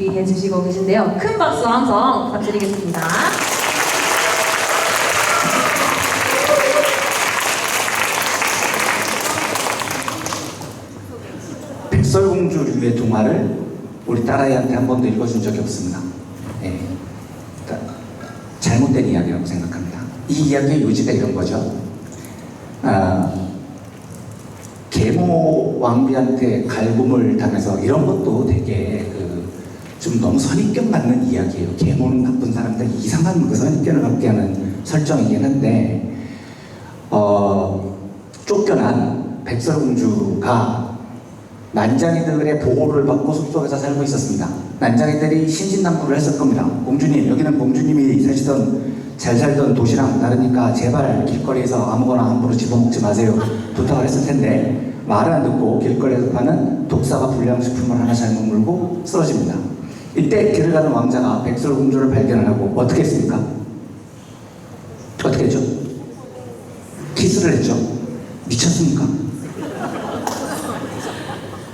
준비해 주시고 계신데요. 큰 박수 함성 부탁드리겠습니다. 백설공주류의 동화를 우리 딸아이한테 한 번도 읽어준 적이 없습니다. 예. 그러니까 잘못된 이야기라고 생각합니다. 이 이야기의 요지가 이런 거죠. 계모 왕비한테 갈굼을 당해서, 이런 것도 되게 좀 너무 선입견 갖는 이야기예요. 계모는 나쁜 사람들, 이상한 선입견을 갖게 하는 설정이긴 한데, 쫓겨난 백설공주가 난장이들의 보호를 받고 숲속에서 살고 있었습니다. 난장이들이 신신당부를 했을 겁니다. 공주님, 여기는 공주님이 잘 살던 도시랑 다르니까 제발 길거리에서 아무거나 함부로 집어먹지 마세요, 부탁을 했을 텐데, 말을 안 듣고 길거리에서 파는 독사가 불량식품을 하나 잘못 물고 쓰러집니다. 이때 길을 가는 왕자가 백설공주를 발견을 하고 어떻게 했습니까? 어떻게 했죠? 키스를 했죠. 미쳤습니까?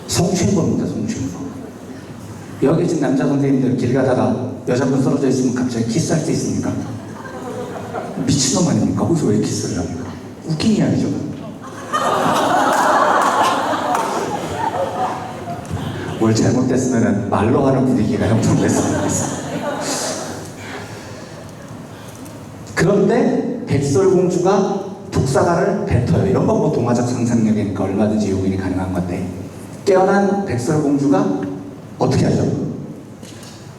성추행 겁니다, 성추행 거. 여기 계신 남자 선생님들 길 가다가 여자분 쓰러져 있으면 갑자기 키스할 수 있습니까? 미친놈 아닙니까? 거기서 왜 키스를 합니까? 웃긴 이야기죠. 뭘 잘못됐으면 말로 하는 분위기가 형성됐으면 좋겠습니다. 그런데 백설공주가 독사가를 뱉어요. 이런 건 뭐 동화적 상상력이니까 얼마든지 용인이 가능한 건데, 깨어난 백설공주가 어떻게 하죠?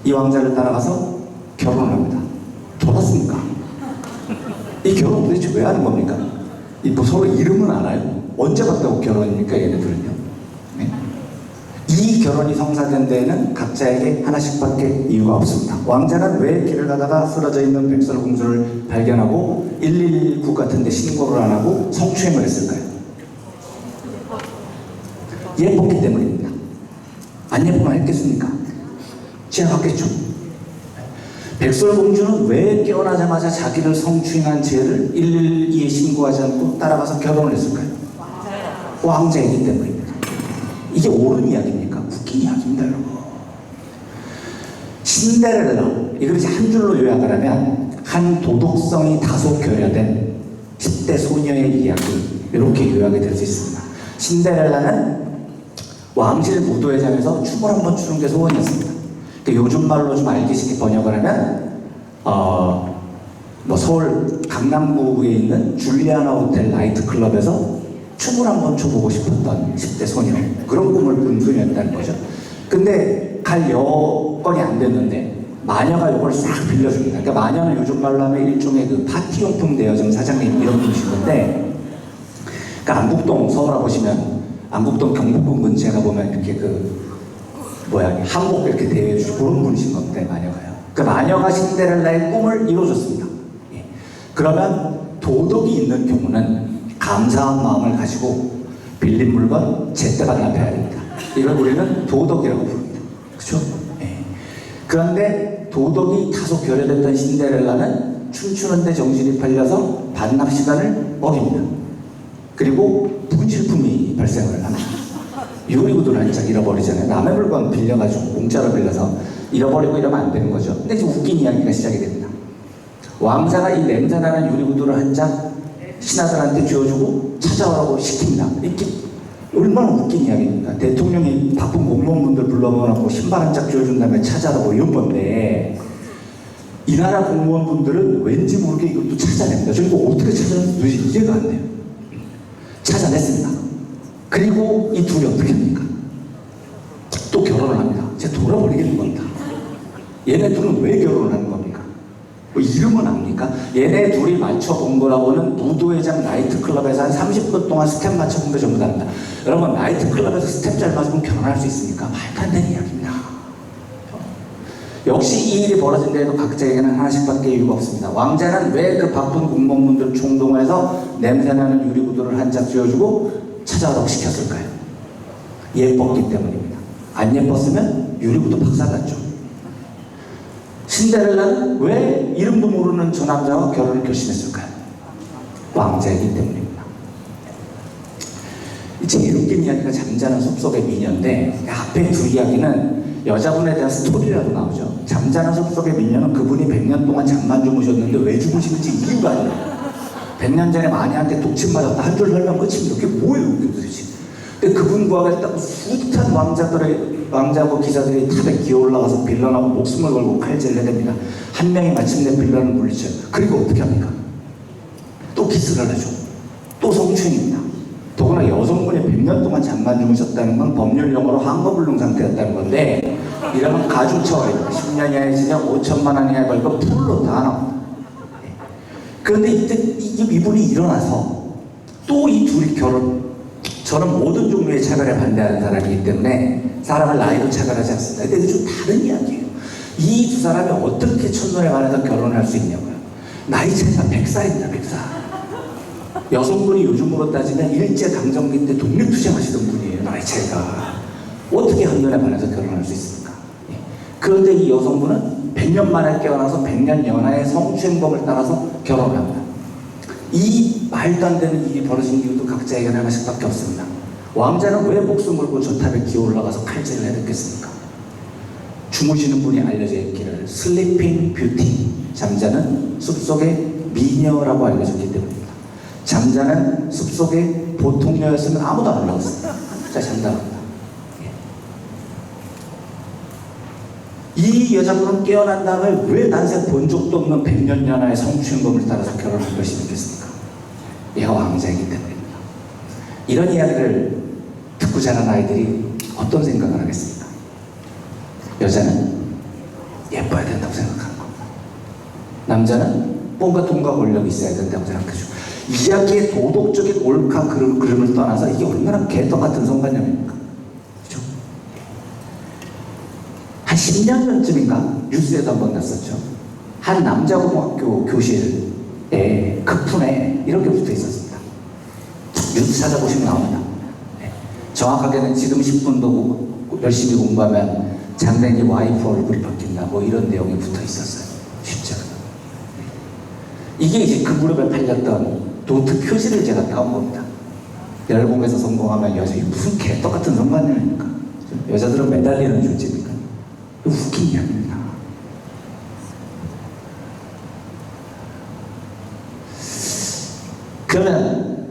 이 왕자를 따라가서 결혼을 합니다. 돌았습니까? 이 결혼 도대체 왜 하는 겁니까? 뭐 서로 이름은 알아요? 언제 봤다고 결혼입니까, 얘네들은요? 네? 이 결혼이 성사된 데에는 각자에게 하나씩밖에 이유가 없습니다. 왕자는 왜 길을 가다가 쓰러져 있는 백설공주를 발견하고 119 같은 데 신고를 안 하고 성추행을 했을까요? 예뻤기 때문입니다. 안 예쁘면 했겠습니까? 지나갔겠죠. 백설공주는 왜 깨어나자마자 자기를 성추행한 죄를 112에 신고하지 않고 따라가서 결혼을 했을까요? 왕자이기 때문입니다. 이게 옳은 이야기입니까? 웃긴 이야기입니다, 여러분. 신데렐라, 이걸 이제 한 줄로 요약을 하면 한 도덕성이 다소 결여된 10대 소녀의 이야기, 이렇게 요약이 될 수 있습니다. 신데렐라는 왕실 무도회장에서 춤을 한번 추는 게 소원이었습니다. 그러니까 요즘 말로 좀 알기 쉽게 번역을 하면 서울 강남구에 있는 줄리아나 호텔 나이트클럽에서 춤을 한번 춰보고 싶었던 10대 소녀, 그런 꿈을 꾼 소녀였다는 거죠. 근데 갈 여건이 안 됐는데 마녀가 이걸 싹 빌려줍니다. 그러니까 마녀는 요즘 말로 하면 일종의 파티용품 대여점 사장님 이런 분이신 건데, 그러니까 안국동 서울아 보시면 안국동 경복궁 근처에 가보면 이렇게 한복 이렇게 대여해주고 그런 분이신 건데, 마녀가요. 그 마녀가 신데렐라의 꿈을 이루어줬습니다. 예. 그러면 도덕이 있는 경우는 감사한 마음을 가지고 빌린 물건 제때가 갚아야 됩니다. 이걸 우리는 도덕이라고 부릅니다. 그렇죠? 예. 그런데 도덕이 다소 결여됐던 신데렐라는 춤추는데 정신이 팔려서 반납 시간을 어깁니다. 그리고 분실품이 발생을 합니다. 유리구두를 한 짝 잃어버리잖아요. 남의 물건 빌려가지고 공짜로 빌려서 잃어버리고 이러면 안 되는 거죠. 근데 이제 웃긴 이야기가 시작이 됩니다. 왕자가 이 냄새나는 유리구두를 한 짝 신하들한테 쥐어주고 찾아오라고 시킵니다. 이게 얼마나 웃긴 이야기입니까? 대통령이 바쁜 공무원분들 불러모아놓고 신발 한 짝 쥐어준 다음에 찾아라고 이런 건데, 이 나라 공무원분들은 왠지 모르게 이것도 찾아냅니다. 저 이거 어떻게 찾아냈는지 도대체 이해가 안 돼요. 찾아냈습니다. 그리고 이 둘이 어떻게 합니까? 또 결혼을 합니다. 제가 돌아버리겠는 겁니다. 얘네 둘은 왜 결혼을 하는 겁니까? 뭐 이름은 압니까? 얘네 둘이 맞춰본 거라고는 무도회장 나이트클럽에서 한 30분 동안 스텝 맞춰본 게 전부 다릅니다. 여러분, 나이트클럽에서 스텝 잘 맞으면 결혼할 수 있습니까? 말도 안 되는 이야기입니다. 역시 이 일이 벌어진 데에도 각자에게는 하나씩밖에 이유가 없습니다. 왕자는 왜 그 바쁜 공무원분들 총동원해서 냄새나는 유리구두를 한 짝 쥐어주고 찾아오라고 시켰을까요? 예뻤기 때문입니다. 안 예뻤으면 유리구두 박살났죠. 신데렐라는 왜 이름도 모르는 저 남자와 결혼을 결심했을까요? 왕자이기 때문입니다. 제일 웃긴 이야기가 잠자는 숲속의 미녀인데, 앞에 두 이야기는 여자분에 대한 스토리라도 나오죠. 잠자는 숲속의 미녀는 그분이 100년 동안 잠만 주무셨는데 왜 주무시는지 이유가 아니에요. 100년 전에 마녀한테 독침 맞았다 한 줄 설명 끝입니다. 그게 뭐예요, 그게 도대체. 근데 그분 구하겠다고 숱한 왕자고 기사들이 탑에 기어 올라가서 빌런하고 목숨을 걸고 칼질을 해댑니다. 한 명이 마침내 빌런을 물리쳐요. 그리고 어떻게 합니까? 또 키스를 하죠. 또 성추행입니다. 더구나 여성분이 100년 동안 잠만 주무셨다는 건 법률 용어로 항거불능 상태였다는 건데, 이러면 가중처벌입니다. 10년 이하의 징역 5천만 원 이하의 벌금 풀로 다 나옵니다. 그런데 이때 이분이 일어나서 또 이 둘이 저는 모든 종류의 차별에 반대하는 사람이기 때문에 사람을 나이로 차별하지 않습니다. 근데 이게 좀 다른 이야기예요. 이 두 사람이 어떻게 첫눈에 반해서 결혼할 수 있냐고요. 나이 차이가 100살입니다. 100살. 여성분이 요즘으로 따지면 일제강점기 때 독립투쟁하시던 분이에요. 나이 차이가. 어떻게 한눈에 반해서 결혼할 수 있습니까? 그런데 이 여성분은 100년 만에 깨어나서 100년 연하의 성추행범을 따라서 결혼을 합니다. 이 말도 안 되는 일이 벌어진 이유도 각자에게 하나씩밖에 없습니다. 왕자는 왜 목숨 걸고 저 탑에 기어 올라가서 칼질을 해댔겠습니까? 주무시는 분이 알려져 있기를 슬리핑 뷰티, 잠자는 숲속의 미녀라고 알려졌기 때문입니다. 잠자는 숲속의 보통 여였으면 아무도 안 올라갔습니다. 자, 잠자합니다. 이 여자분은 깨어난 다음에 왜 난생 본 적도 없는 100년 연하의 성추행범을 따라서 결혼할 것이 있겠습니까? 얘가 왕자이기 때문입니다. 이런 이야기를 듣고 자란 아이들이 어떤 생각을 하겠습니까? 여자는 예뻐야 된다고 생각하는 겁니다. 남자는 뭔가 돈과 권력이 있어야 된다고 생각하죠. 이야기의 도덕적인 옳카 그름을 떠나서 이게 얼마나 개떡 같은 성관념입니까? 그죠? 한 10년 전쯤인가 뉴스에도 한번 났었죠. 한 남자고등학교 교실에 급fun에 이렇게 붙어 있었습니다. 뉴스 찾아보시면 나옵니다. 네. 정확하게는 지금 10분도 열심히 공부하면 장래니 와이프 얼굴이 바뀐다 뭐 이런 내용이 붙어 있었어요. 실제로. 이게 이제 그 무렵에 팔렸던 노트 표지를 제가 따온 겁니다. 열공에서 성공하면 여자이 무슨 개떡 같은 성관념입니까? 여자들은 매달리는 존재입니까? 웃긴 이야기입니다. 그러면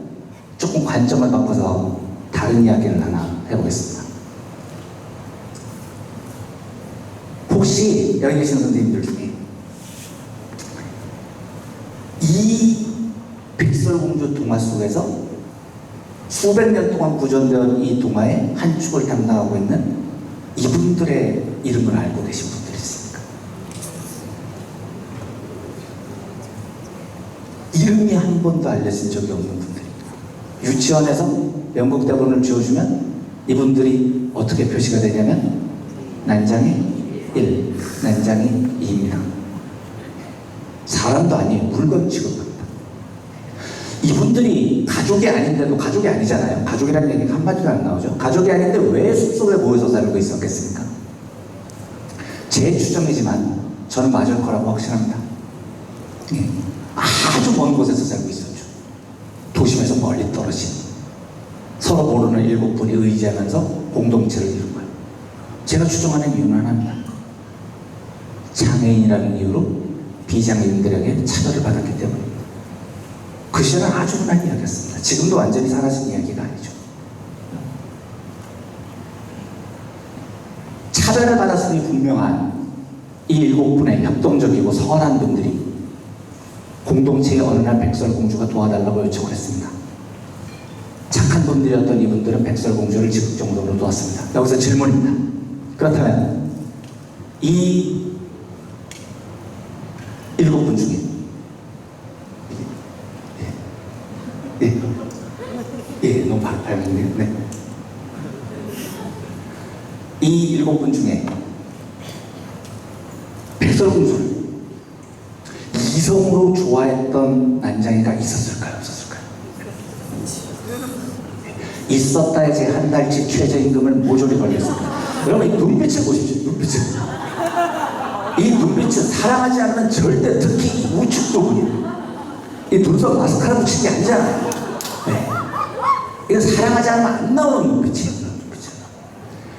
조금 관점을 바꿔서 다른 이야기를 하나 해보겠습니다. 혹시 여기 계신 선생님들 중에 이 백설공주 동화 속에서 수백 년 동안 구전되어 이 동화의 한 축을 담당하고 있는 이분들의 이름을 알고 계신 분들이 있습니까? 이름이 한 번도 알려진 적이 없는 분들입니다. 유치원에서 연극 대본을 지어주면 이분들이 어떻게 표시가 되냐면 난장이 1, 난장이 2입니다. 사람도 아니에요. 물건 취급합니다. 이분들이 가족이 아닌데도 가족이 아니잖아요. 가족이라는 얘기가 한마디도 안 나오죠. 가족이 아닌데 왜 숲속에 모여서 살고 있었겠습니까? 제 추정이지만 저는 맞을 거라고 확신합니다. 예. 아주 먼 곳에서 살고 있었죠. 도심에서 멀리 떨어진 서로 모르는 7분이 의지하면서 공동체를 이룬 거예요. 제가 추정하는 이유는 하나입니다. 장애인이라는 이유로 비장애인들에게 차별을 받았기 때문입니다. 그 시절은 아주 흔한 이야기였습니다. 지금도 완전히 사라진 이야기가 아니죠. 차별을 받았으니 분명한 이 7분의 협동적이고 선한 분들이 공동체의 어느 날 백설공주가 도와달라고 요청을 했습니다. 착한 분들이었던 이분들은 백설공주를 지극정성으로 도왔습니다. 여기서 질문입니다. 그렇다면 이 7분 중에 너무 밝았네요. 네. 이 7분 중에 백설공주를 이성으로 좋아했던 난장이가 있었을까요? 없었을까요? 있었다 해서 한 달치 최저임금을 모조리 걸렸습니다. 여러분 이 눈빛을 보십시오. 눈빛을. 이 눈빛은 사랑하지 않으면 절대, 특히 이 우측 부분이 이 눈썹 마스카라 붙인 게 아니잖아요. 네. 이건 사랑하지 않으면 안 나오는 눈빛이에요.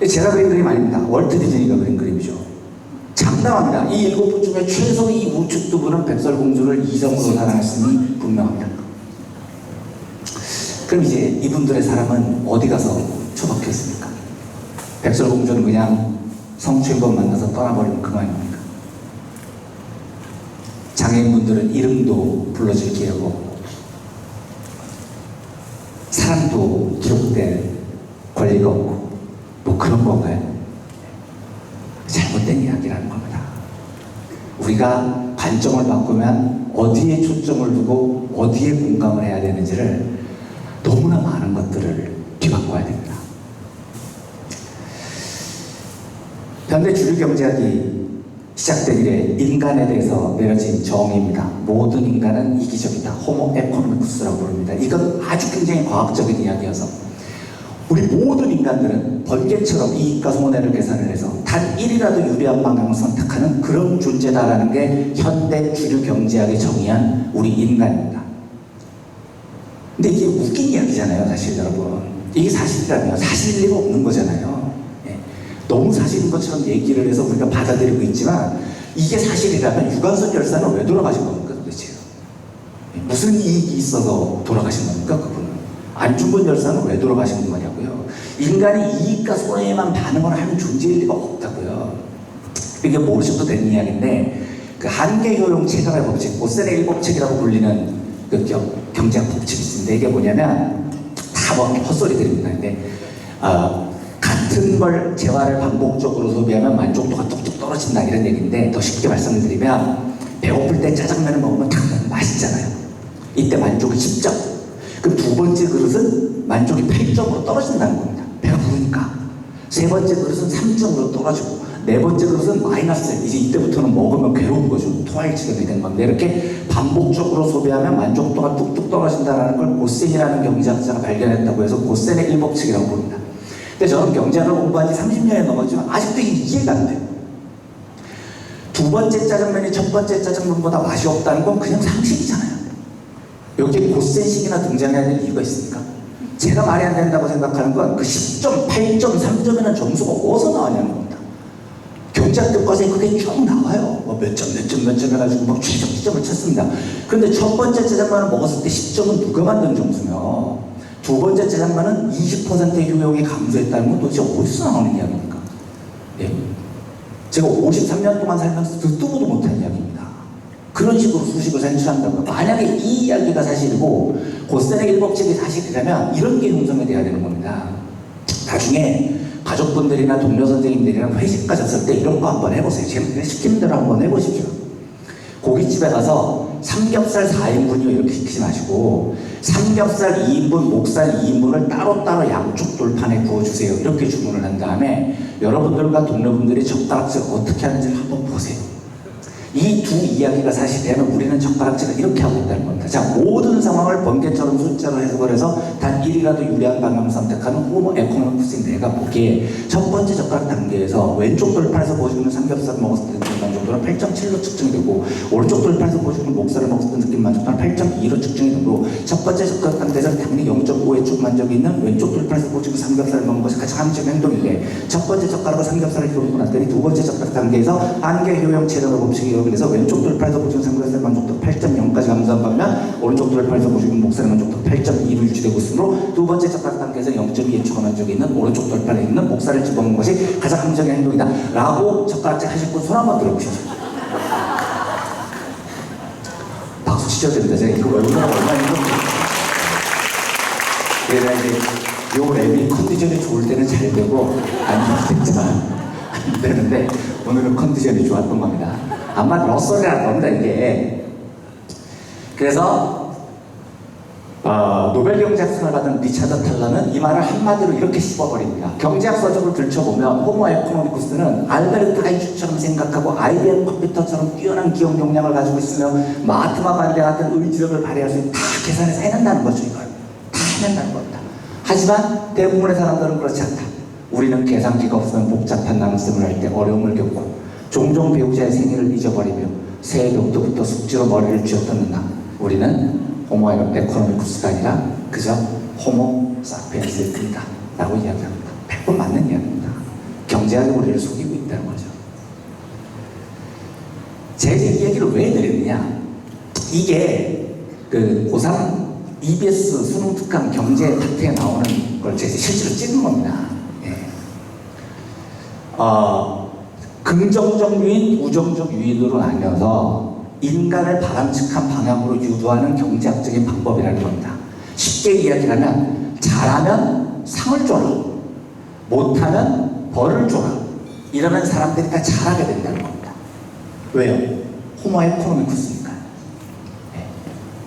제가 그린 그림 아닙니다. 월트 디즈니가 그린 그림이죠. 장담합니다. 이 7분 중에 최소 이 우측 두 분은 백설공주를 이성으로 사랑했음이 분명합니다. 그럼 이제 이분들의 사랑은 어디 가서 처박혀 있습니까? 백설공주는 그냥 성추행범 만나서 떠나버리면 그만입니까? 장애인분들은 이름도 불러줄 기회가 없고 사랑도 기록될 권리가 없고 뭐 그런 건가요? 잘못된 이야기라는 겁니다. 우리가 관점을 바꾸면 어디에 초점을 두고 어디에 공감을 해야 되는지를 너무나 많은 것들을 뒤바꿔야 됩니다. 현대 주류 경제학이 시작된 이래 인간에 대해서 내려진 정의입니다. 모든 인간은 이기적이다. 호모 에코노미쿠스라고 부릅니다. 이건 아주 굉장히 과학적인 이야기여서 우리 모든 인간들은 번개처럼 이익과 손해를 계산을 해서 단 1이라도 유리한 방향을 선택하는 그런 존재다라는 게 현대 주류 경제학이 정의한 우리 인간입니다. 근데 이게 웃긴 이야기잖아요, 사실 여러분. 이게 사실이라면 사실일 리가 없는 거잖아요. 너무 사실인 것처럼 얘기를 해서 우리가 받아들이고 있지만 이게 사실이라면 유관순 열사는 왜 돌아가신 겁니까 도대체? 무슨 이익이 있어서 돌아가신 겁니까 그분은? 안중근 열사는 왜 돌아가신 거냐고요? 인간이 이익과 손해에만 반응을 하는 존재일 리가 없다고요. 이게 모르셔도 되는 이야기인데 그 한계효용 최강의 법칙, 고센의 1법칙이라고 불리는 그 경제학 법칙이 있습니다. 이게 뭐냐면 다 뭐 헛소리들입니다. 근데 같은 걸 재화를 반복적으로 소비하면 만족도가 뚝뚝 떨어진다 이런 얘기인데 더 쉽게 말씀을 드리면 배고플 때 짜장면을 먹으면 당연 맛있잖아요. 이때 만족이 10점. 그럼 두 번째 그릇은 만족이 8점으로 떨어진다는 겁니다. 배가 부르니까. 세 번째 그릇은 3점으로 떨어지고 네 번째 그릇은 마이너스. 이제 이때부터는 먹으면 괴로운 거죠. 토할 지경이 된 건데 이렇게 반복적으로 소비하면 만족도가 뚝뚝 떨어진다는 걸 고센이라는 경제학자가 발견했다고 해서 고센의 1법칙이라고 부릅니다. 근데 저는 경제학을 공부한 지 30년이 넘었지만 아직도 이해가 안 돼요. 두 번째 짜장면이 첫 번째 짜장면보다 맛이 없다는 건 그냥 상식이잖아요. 여기에 고센식이나 등장해야 될 이유가 있습니까? 제가 말이 안 된다고 생각하는 건 그 10점, 8점, 3점이라는 점수가 어디서 나왔냐는 겁니다. 경제학 교과서에 그게 쭉 나와요. 뭐 몇 점 해가지고 막 최종 지점을 찾습니다. 그런데 첫 번째 짜장면을 먹었을 때 10점은 누가 만든 점수며 두 번째 짜장면은 20%의 효용이 감소했다는 건 도대체 어디서 나오는 이야기입니까? 예? 제가 53년 동안 살면서 듣도 보도 못한 이야기입니다. 그런 식으로 수식을 산출한다고요. 만약에 이 이야기가 사실이고 고센의 1법칙이 사실이라면 이런 게 형성이 돼야 되는 겁니다. 나중에 가족분들이나 동료 선생님들이랑 회식 가셨을 때 이런 거 한번 해보세요. 제가 시키는 대로 한번 해보십시오. 고깃집에 가서 삼겹살 4인분이요 이렇게 시키지 마시고 삼겹살 2인분, 목살 2인분을 따로따로 양쪽 돌판에 구워주세요. 이렇게 주문을 한 다음에 여러분들과 동료분들이 젓가락질 어떻게 하는지를 한번 보세요. 이 두 이야기가 사실이라면 우리는 젓가락질을 이렇게 하고 있다는 겁니다. 자, 모든 상황을 번개처럼 숫자로 해석을 해서 단 1이라도 유리한 방향을 선택하는 호모 에코노미쿠스인 내가 보기에 첫 번째 젓가락 단계에서 왼쪽 돌판에서 보여주는 삼겹살을 먹었을 때 느낌 만족도는 8.7로 측정이 되고 오른쪽 돌판에서 보여주는 목살을 먹었을 때 느낌 만족도는 8.2로 측정이 되고 첫 번째 젓가락 단계에서 당연히 0.5의 쭉 만족이 있는 왼쪽 돌판에서 보여주는 삼겹살을 먹는 것이 가장 함정의 행동인데 첫 번째 젓가락으로 삼겹살을 기울이고 났더니 두 번째 젓가락 단계에서 한계 효용 체력의 법칙이 그래서 왼쪽 돌판에서 보여주는 삼겹살 만족도 8.0까지 감소한 반면 오른쪽 돌판에서 보여주는 목살의 만족도 8.2로 유지되고 있으므로 두 번째 젓가락 단계에서 0.2의 추가 만족이 있는 오른쪽 돌판에 있는 목살을 집어먹는 것이 가장 함정의 행동이다 라고 젓가락질 하실 분 손 한번 들어보시죠. 박수 치셔야 됩니다. 제가 이거 얼마나 힘든지. 얘가 이제 요 랩이 컨디션이 좋을 때는 잘 되고 안 좋을 때는 안 되는데 오늘은 컨디션이 좋았던 겁니다. 아마 러셀이라는 겁니다 이게. 그래서 노벨 경제학상을 받은 리차드 탈러는 이 말을 한마디로 이렇게 씹어버립니다. 경제학 서적을 들춰보면 호모 에코노미쿠스는 알베르트 아인슈처럼 생각하고 IBM 컴퓨터처럼 뛰어난 기억 역량을 가지고 있으며 마하트마 간디 같은 의지력을 발휘할 수 있는 다 계산해서 해낸다는 거죠. 이걸 다 해낸다는 겁니다. 하지만 대부분의 사람들은 그렇지 않다. 우리는 계산기가 없으면 복잡한 나눗셈을 할 때 어려움을 겪고 종종 배우자의 생일을 잊어버리며 새해 벽도부터 숙제로 머리를 쥐어뜯는다. 우리는 호모 에코노미쿠스가 아니라 그저 호모 사피엔스일 뿐이다 라고 이야기합니다. 100번 맞는 이야기입니다. 경제학이 우리를 속이고 있다는 거죠. 제가 이 얘기를 왜 드렸느냐? 이게 그 고3 EBS 수능 특강 경제 탁트에 나오는 걸 제가 실제로 찍은 겁니다. 예. 긍정적 유인, 부정적 유인으로 나뉘어서 인간을 바람직한 방향으로 유도하는 경제학적인 방법이라는 겁니다. 쉽게 이야기하면 잘하면 상을 줘라, 못하면 벌을 줘라, 이러면 사람들이 다 잘하게 된다는 겁니다. 왜요? 호모 에코노미쿠스니까요. 네.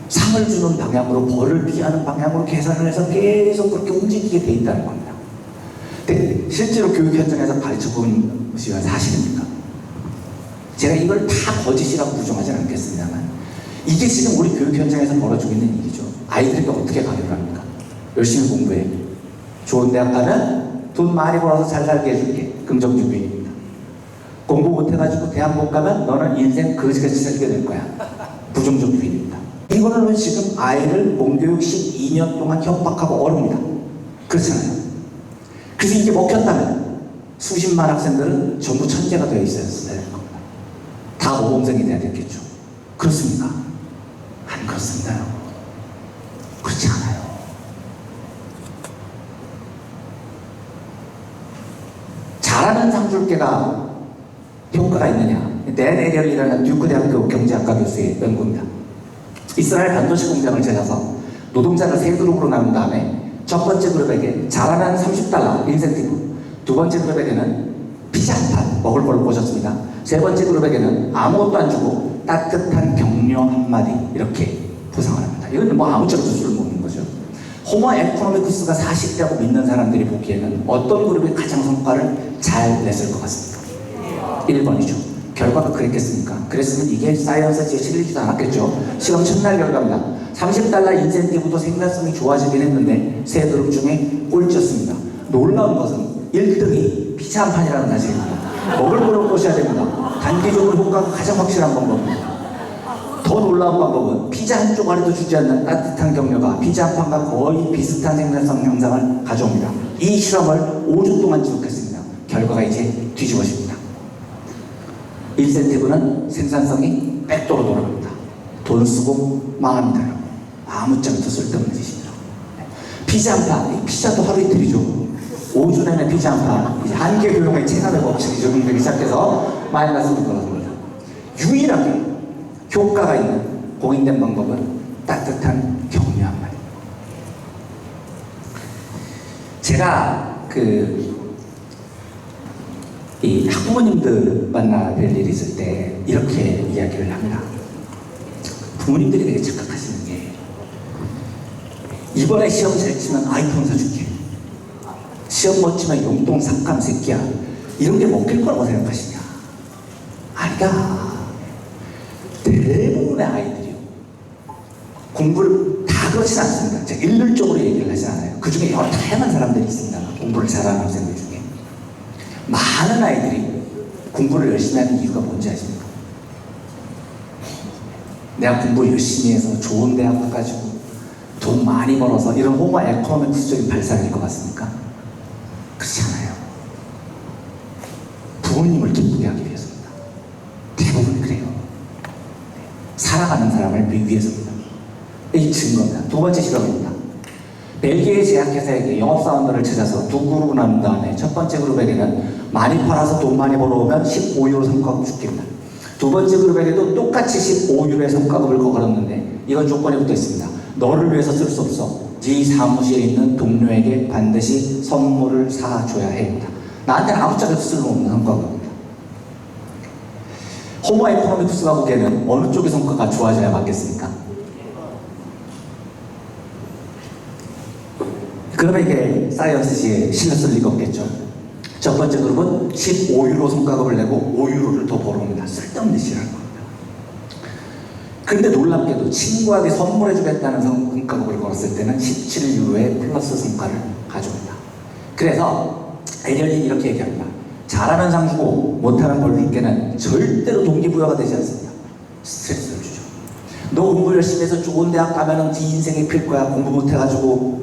상을 주는 방향으로, 벌을 피하는 방향으로 계산을 해서 계속 그렇게 움직이게 돼 있다는 겁니다. 근데 실제로 교육 현장에서 가르쳐 본 것이 사실입니까? 제가 이걸 다 거짓이라고 부정하지 않겠습니다만 이게 지금 우리 교육 현장에서 벌어지고 있는 일이죠. 아이들에게 어떻게 강요를 합니까? 열심히 공부해. 좋은 대학 가면 돈 많이 벌어서 잘 살게 해줄게. 긍정적 유인입니다. 공부 못해가지고 대학 못 가면 너는 인생 거지같이 살게 될 거야. 부정적 유인입니다. 이거는 지금 아이를 공교육 12년 동안 협박하고 어릅니다. 그렇잖아요. 그래서 이게 먹혔다면 수십만 학생들은 전부 천재가 되어 있어야 되는 겁니다. 다 모범생이 돼야 되겠죠. 그렇습니까? 안 그렇습니다요. 그렇지 않아요. 잘하는 상줄게가 효과가 있느냐? 댄 에리얼이라는 듀크 대학교 경제학과 교수의 연구입니다. 이스라엘 반도체 공장을 찾아서 노동자를 세 그룹으로 나눈 다음에 첫 번째 그룹에게 잘하면 $30 인센티브, 두 번째 그룹에게는 피자 한 판 먹을 걸로 보셨습니다. 세 번째 그룹에게는 아무것도 안 주고 따뜻한 격려 한마디 이렇게 보상을 합니다. 이건 뭐 아무짝에도 술을 먹는 거죠. 호모 에코노미쿠스가 사실이라고 믿는 사람들이 보기에는 어떤 그룹이 가장 성과를 잘 냈을 것 같습니까? 1번이죠. 결과가 그랬겠습니까? 그랬으면 이게 사이언스지에 실리지도 않았겠죠. 시험 첫날 결과입니다. $30 인센티브도 생산성이 좋아지긴 했는데 세 그룹 중에 꼴찌였습니다. 놀라운 것은 1등이 피자 한 판이라는 사실입니다. 먹을 거를 보셔야 됩니다. 단기적으로 효과가 가장 확실한 방법입니다. 더 놀라운 방법은 피자 한 조각에도 주지 않는 따뜻한 격려가 피자 한 판과 거의 비슷한 생산성 향상을 가져옵니다. 이 실험을 5주 동안 지속했습니다. 결과가 이제 뒤집어집니다. 인센티브는 생산성이 백도로 돌아갑니다. 돈 쓰고 망합니다. 아무짝에도 쓸데없는 짓입니다. 피자 한 판, 피자도 하루 이틀이죠. 5주 내내 피자 한 판, 이제 한계 교육의 체감의 법칙이 적용되기 시작해서 마이너스로 돌아섭니다. 유일하게 효과가 있는 공인된 방법은 따뜻한 격려 한마디. 제가 이 학부모님들 만나 뵐 일이 있을 때 이렇게 이야기를 합니다. 부모님들이 되게 착각하시는 게 이번에 시험 잘 치면 아이폰 사줄게, 시험 못 치면 용돈 삭감 새끼야, 이런 게 먹힐 거라고 생각하시냐? 아니다. 대부분의 아이들이요, 공부를 다 그렇진 않습니다. 제가 일률적으로 얘기를 하지 않아요. 그 중에 여러 다양한 사람들이 있습니다. 공부를 잘하는 학생들 중에 많은 아이들이 공부를 열심히 하는 이유가 뭔지 아십니까? 내가 공부 열심히 해서 좋은 대학 가가지고 돈 많이 벌어서 이런 호모 에코노미크스적인 발상일 것 같습니까? 그렇지 않아요. 부모님을 기쁘게 하기 위해서입니다. 대부분 그래요. 살아가는 사람을 위해서입니다. 이 증거입니다. 두 번째 실험입니다. 벨기에 제약회사에게 영업사원들을 찾아서 두 그룹을 나눈 다음에 첫 번째 그룹에게는 많이 팔아서 돈 많이 벌어오면 15유로 성과급 줄게입니다. 두 번째 그룹에게도 똑같이 15유로의 성과급을 걸었는데 이건 조건이 붙어 있습니다. 너를 위해서 쓸 수 없어. 네 사무실에 있는 동료에게 반드시 선물을 사줘야 해입니다. 나한테는 아무짝에도 쓸모없는 성과급입니다. 호모 에코노미쿠스가 보기에는 어느 쪽의 성과가 좋아져야 맞겠습니까? 그러면 이게 사이언스지에 실려 쓸 리가 없겠죠. 첫 번째 그룹은 15유로 성과급을 내고 5유로를 더 벌어옵니다. 쓸데없는 짓이라는 겁니다. 그런데 놀랍게도 친구에게 선물해주겠다는 성과급을 걸었을 때는 17유로의 플러스 성과를 가져옵니다. 그래서 에리얼이 이렇게 얘기합니다. 잘하는 상 주고 못하는 벌 줄게는 절대로 동기부여가 되지 않습니다. 스트레스를 주죠. 너 공부 열심히 해서 좋은 대학 가면은 네 인생이 필 거야. 공부 못해가지고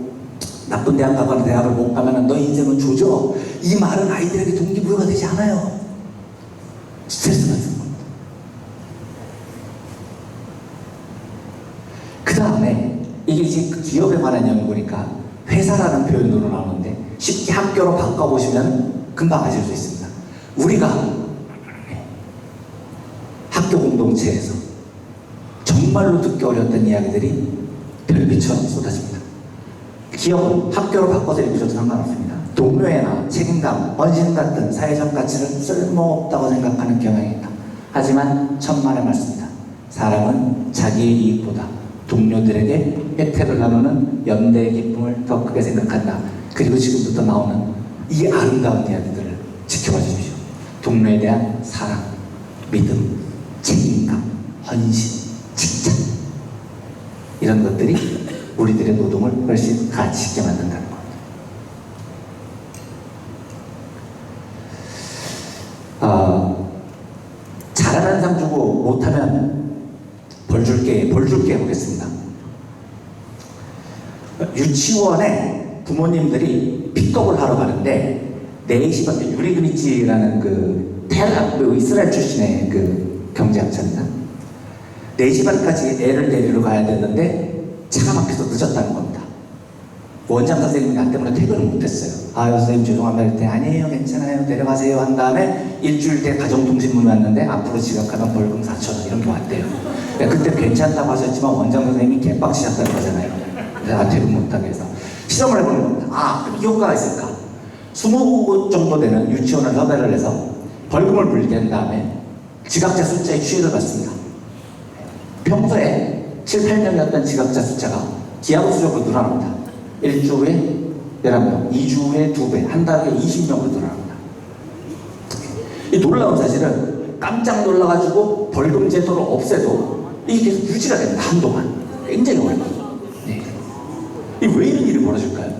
나쁜 대학 가거나 대학을 못 가면 너 인생은 조져. 이 말은 아이들에게 동기부여가 되지 않아요. 스트레스가 주는 겁니다. 그 다음에 이게 이제 기업에 관한 연구니까 회사라는 표현으로 나오는데 쉽게 학교로 바꿔보시면 금방 아실 수 있습니다. 우리가 학교 공동체에서 정말로 듣기 어려웠던 이야기들이 별빛처럼 쏟아집니다. 기업은 학교로 바꿔서 읽으셔도 상관없습니다. 동료애나 책임감, 헌신 같은 사회적 가치는 쓸모없다고 생각하는 경향이 있다. 하지만 천만의 말씀이다. 사람은 자기의 이익보다 동료들에게 혜택을 나누는 연대의 기쁨을 더 크게 생각한다. 그리고 지금부터 나오는 이 아름다운 이야기들을 지켜봐 주십시오. 동료에 대한 사랑, 믿음, 책임감, 헌신, 칭찬, 이런 것들이 우리들의 노동을 훨씬 가치 있게 만든다는 겁니다. 잘하는 상 주고 못하면 벌 줄게 해보겠습니다. 유치원에 부모님들이 픽업을 하러 가는데 4시 반, 유리 그니치라는 그 텔아비브 이스라엘 출신의 그 경제학자입니다. 4시 반까지 애를 데리러 가야 되는데 차가 막혀서 늦었다는 겁니다. 원장 선생님이 나 때문에 퇴근을 못했어요. 아유 선생님 죄송합니다. 그랬더니 아니에요 괜찮아요 데려가세요 한 다음에 일주일 뒤에 가정통신문이 왔는데 앞으로 지각하면 벌금 4,000원 이런 게 왔대요. 그때 괜찮다고 하셨지만 원장 선생님이 개빡치셨다는 거잖아요. 내가 퇴근 못하게 해서 실험을 해보는 겁니다. 그럼 이 효과가 있을까? 20곳 정도 되는 유치원을 섭외를 해서 벌금을 물게 한 다음에 지각자 숫자에 추이를 받습니다. 평소에 7, 8명이었던 지각자 숫자가 기하급수적으로 늘어납니다. 1주에 11명, 2주에 2배, 한 달에 20명으로 늘어납니다. 이 놀라운 사실은 깜짝 놀라가지고 벌금 제도를 없애도 이게 계속 유지가 됩니다. 한동안. 굉장히 오래 걸려요. 네. 왜 이런 일이 벌어질까요?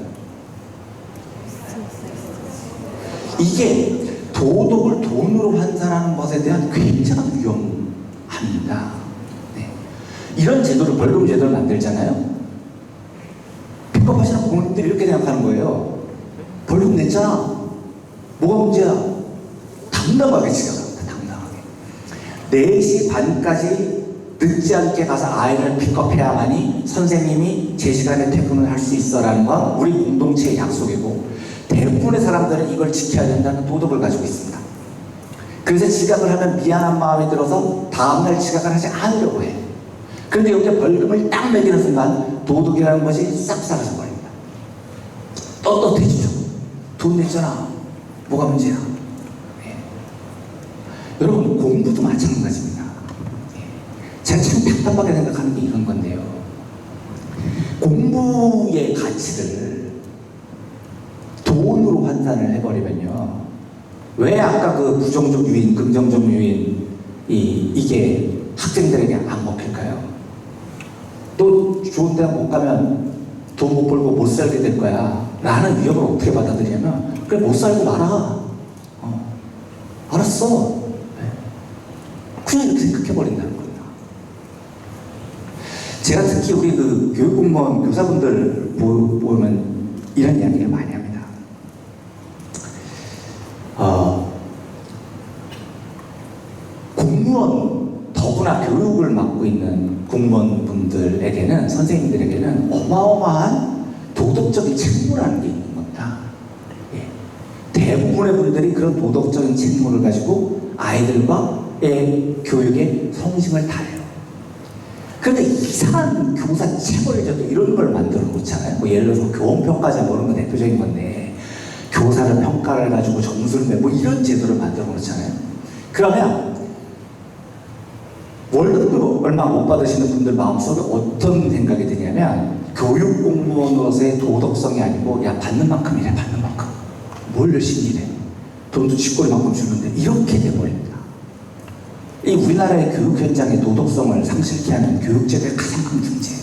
이게 도덕을 돈으로 환산하는 것에 대한 굉장한 위험합니다. 네. 이런 제도를 벌금 제도를 만들잖아요. 픽업하시는 부모님들이 이렇게 생각하는 거예요. 벌금 냈잖아. 뭐가 문제야? 당당하게 지각합니다. 당당하게. 4시 반까지 늦지 않게 가서 아이를 픽업해야만이 선생님이 제 시간에 퇴근을 할 수 있어라는 건 우리 공동체의 약속이고 대부분의 사람들은 이걸 지켜야 된다는 도덕을 가지고 있습니다. 그래서 지각을 하면 미안한 마음이 들어서 다음날 지각을 하지 않으려고 해. 그런데 여기에 벌금을 딱 매기는 순간 도덕이라는 것이 싹 사라져 버립니다. 떳떳해지죠. 돈 냈잖아. 뭐가 문제야? 네. 여러분 공부도 마찬가지입니다. 네. 제가 참 답답하게 생각하는 게 이런 건데요. 공부의 가치를 돈으로 환산을 해버리면요. 왜 아까 그 부정적 유인, 긍정적 유인 이게 학생들에게 안 먹힐까요? 또 좋은 대학 못 가면 돈 못 벌고 못 살게 될 거야 라는 위협을 어떻게 받아들이냐면 그래 못 살고 말아. 알았어. 네. 그냥 이렇게 생각해버린다는 겁니다. 제가 특히 우리 그 교육공무원 교사분들 보면 이런 이야기를 많이 합니다. 공무원, 더구나 교육을 맡고 있는 공무원분들에게는, 선생님들에게는 어마어마한 도덕적인 책무라는 게 있는 겁니다. 예. 대부분의 분들이 그런 도덕적인 책무를 가지고 아이들과의 교육에 성심을 다해요. 그런데 이상한 교사 체벌제도 이런 걸 만들어 놓잖아요. 뭐 예를 들어서 교원평가제 뭐 이런 거 대표적인 건데 교사를 평가를 가지고 점수를 뭐 이런 제도를 만들어 놓잖아요. 그러면 월급도 얼마 못 받으시는 분들 마음속에 어떤 생각이 드냐면 교육 공무원으로서의 도덕성이 아니고 야 받는 만큼 일해, 받는 만큼 뭘 열심히 일해, 돈도 쥐꼬리만큼 주는데 이렇게 돼버립니다. 이 우리나라의 교육 현장의 도덕성을 상실케 하는 교육제도의 가장 큰 문제예요.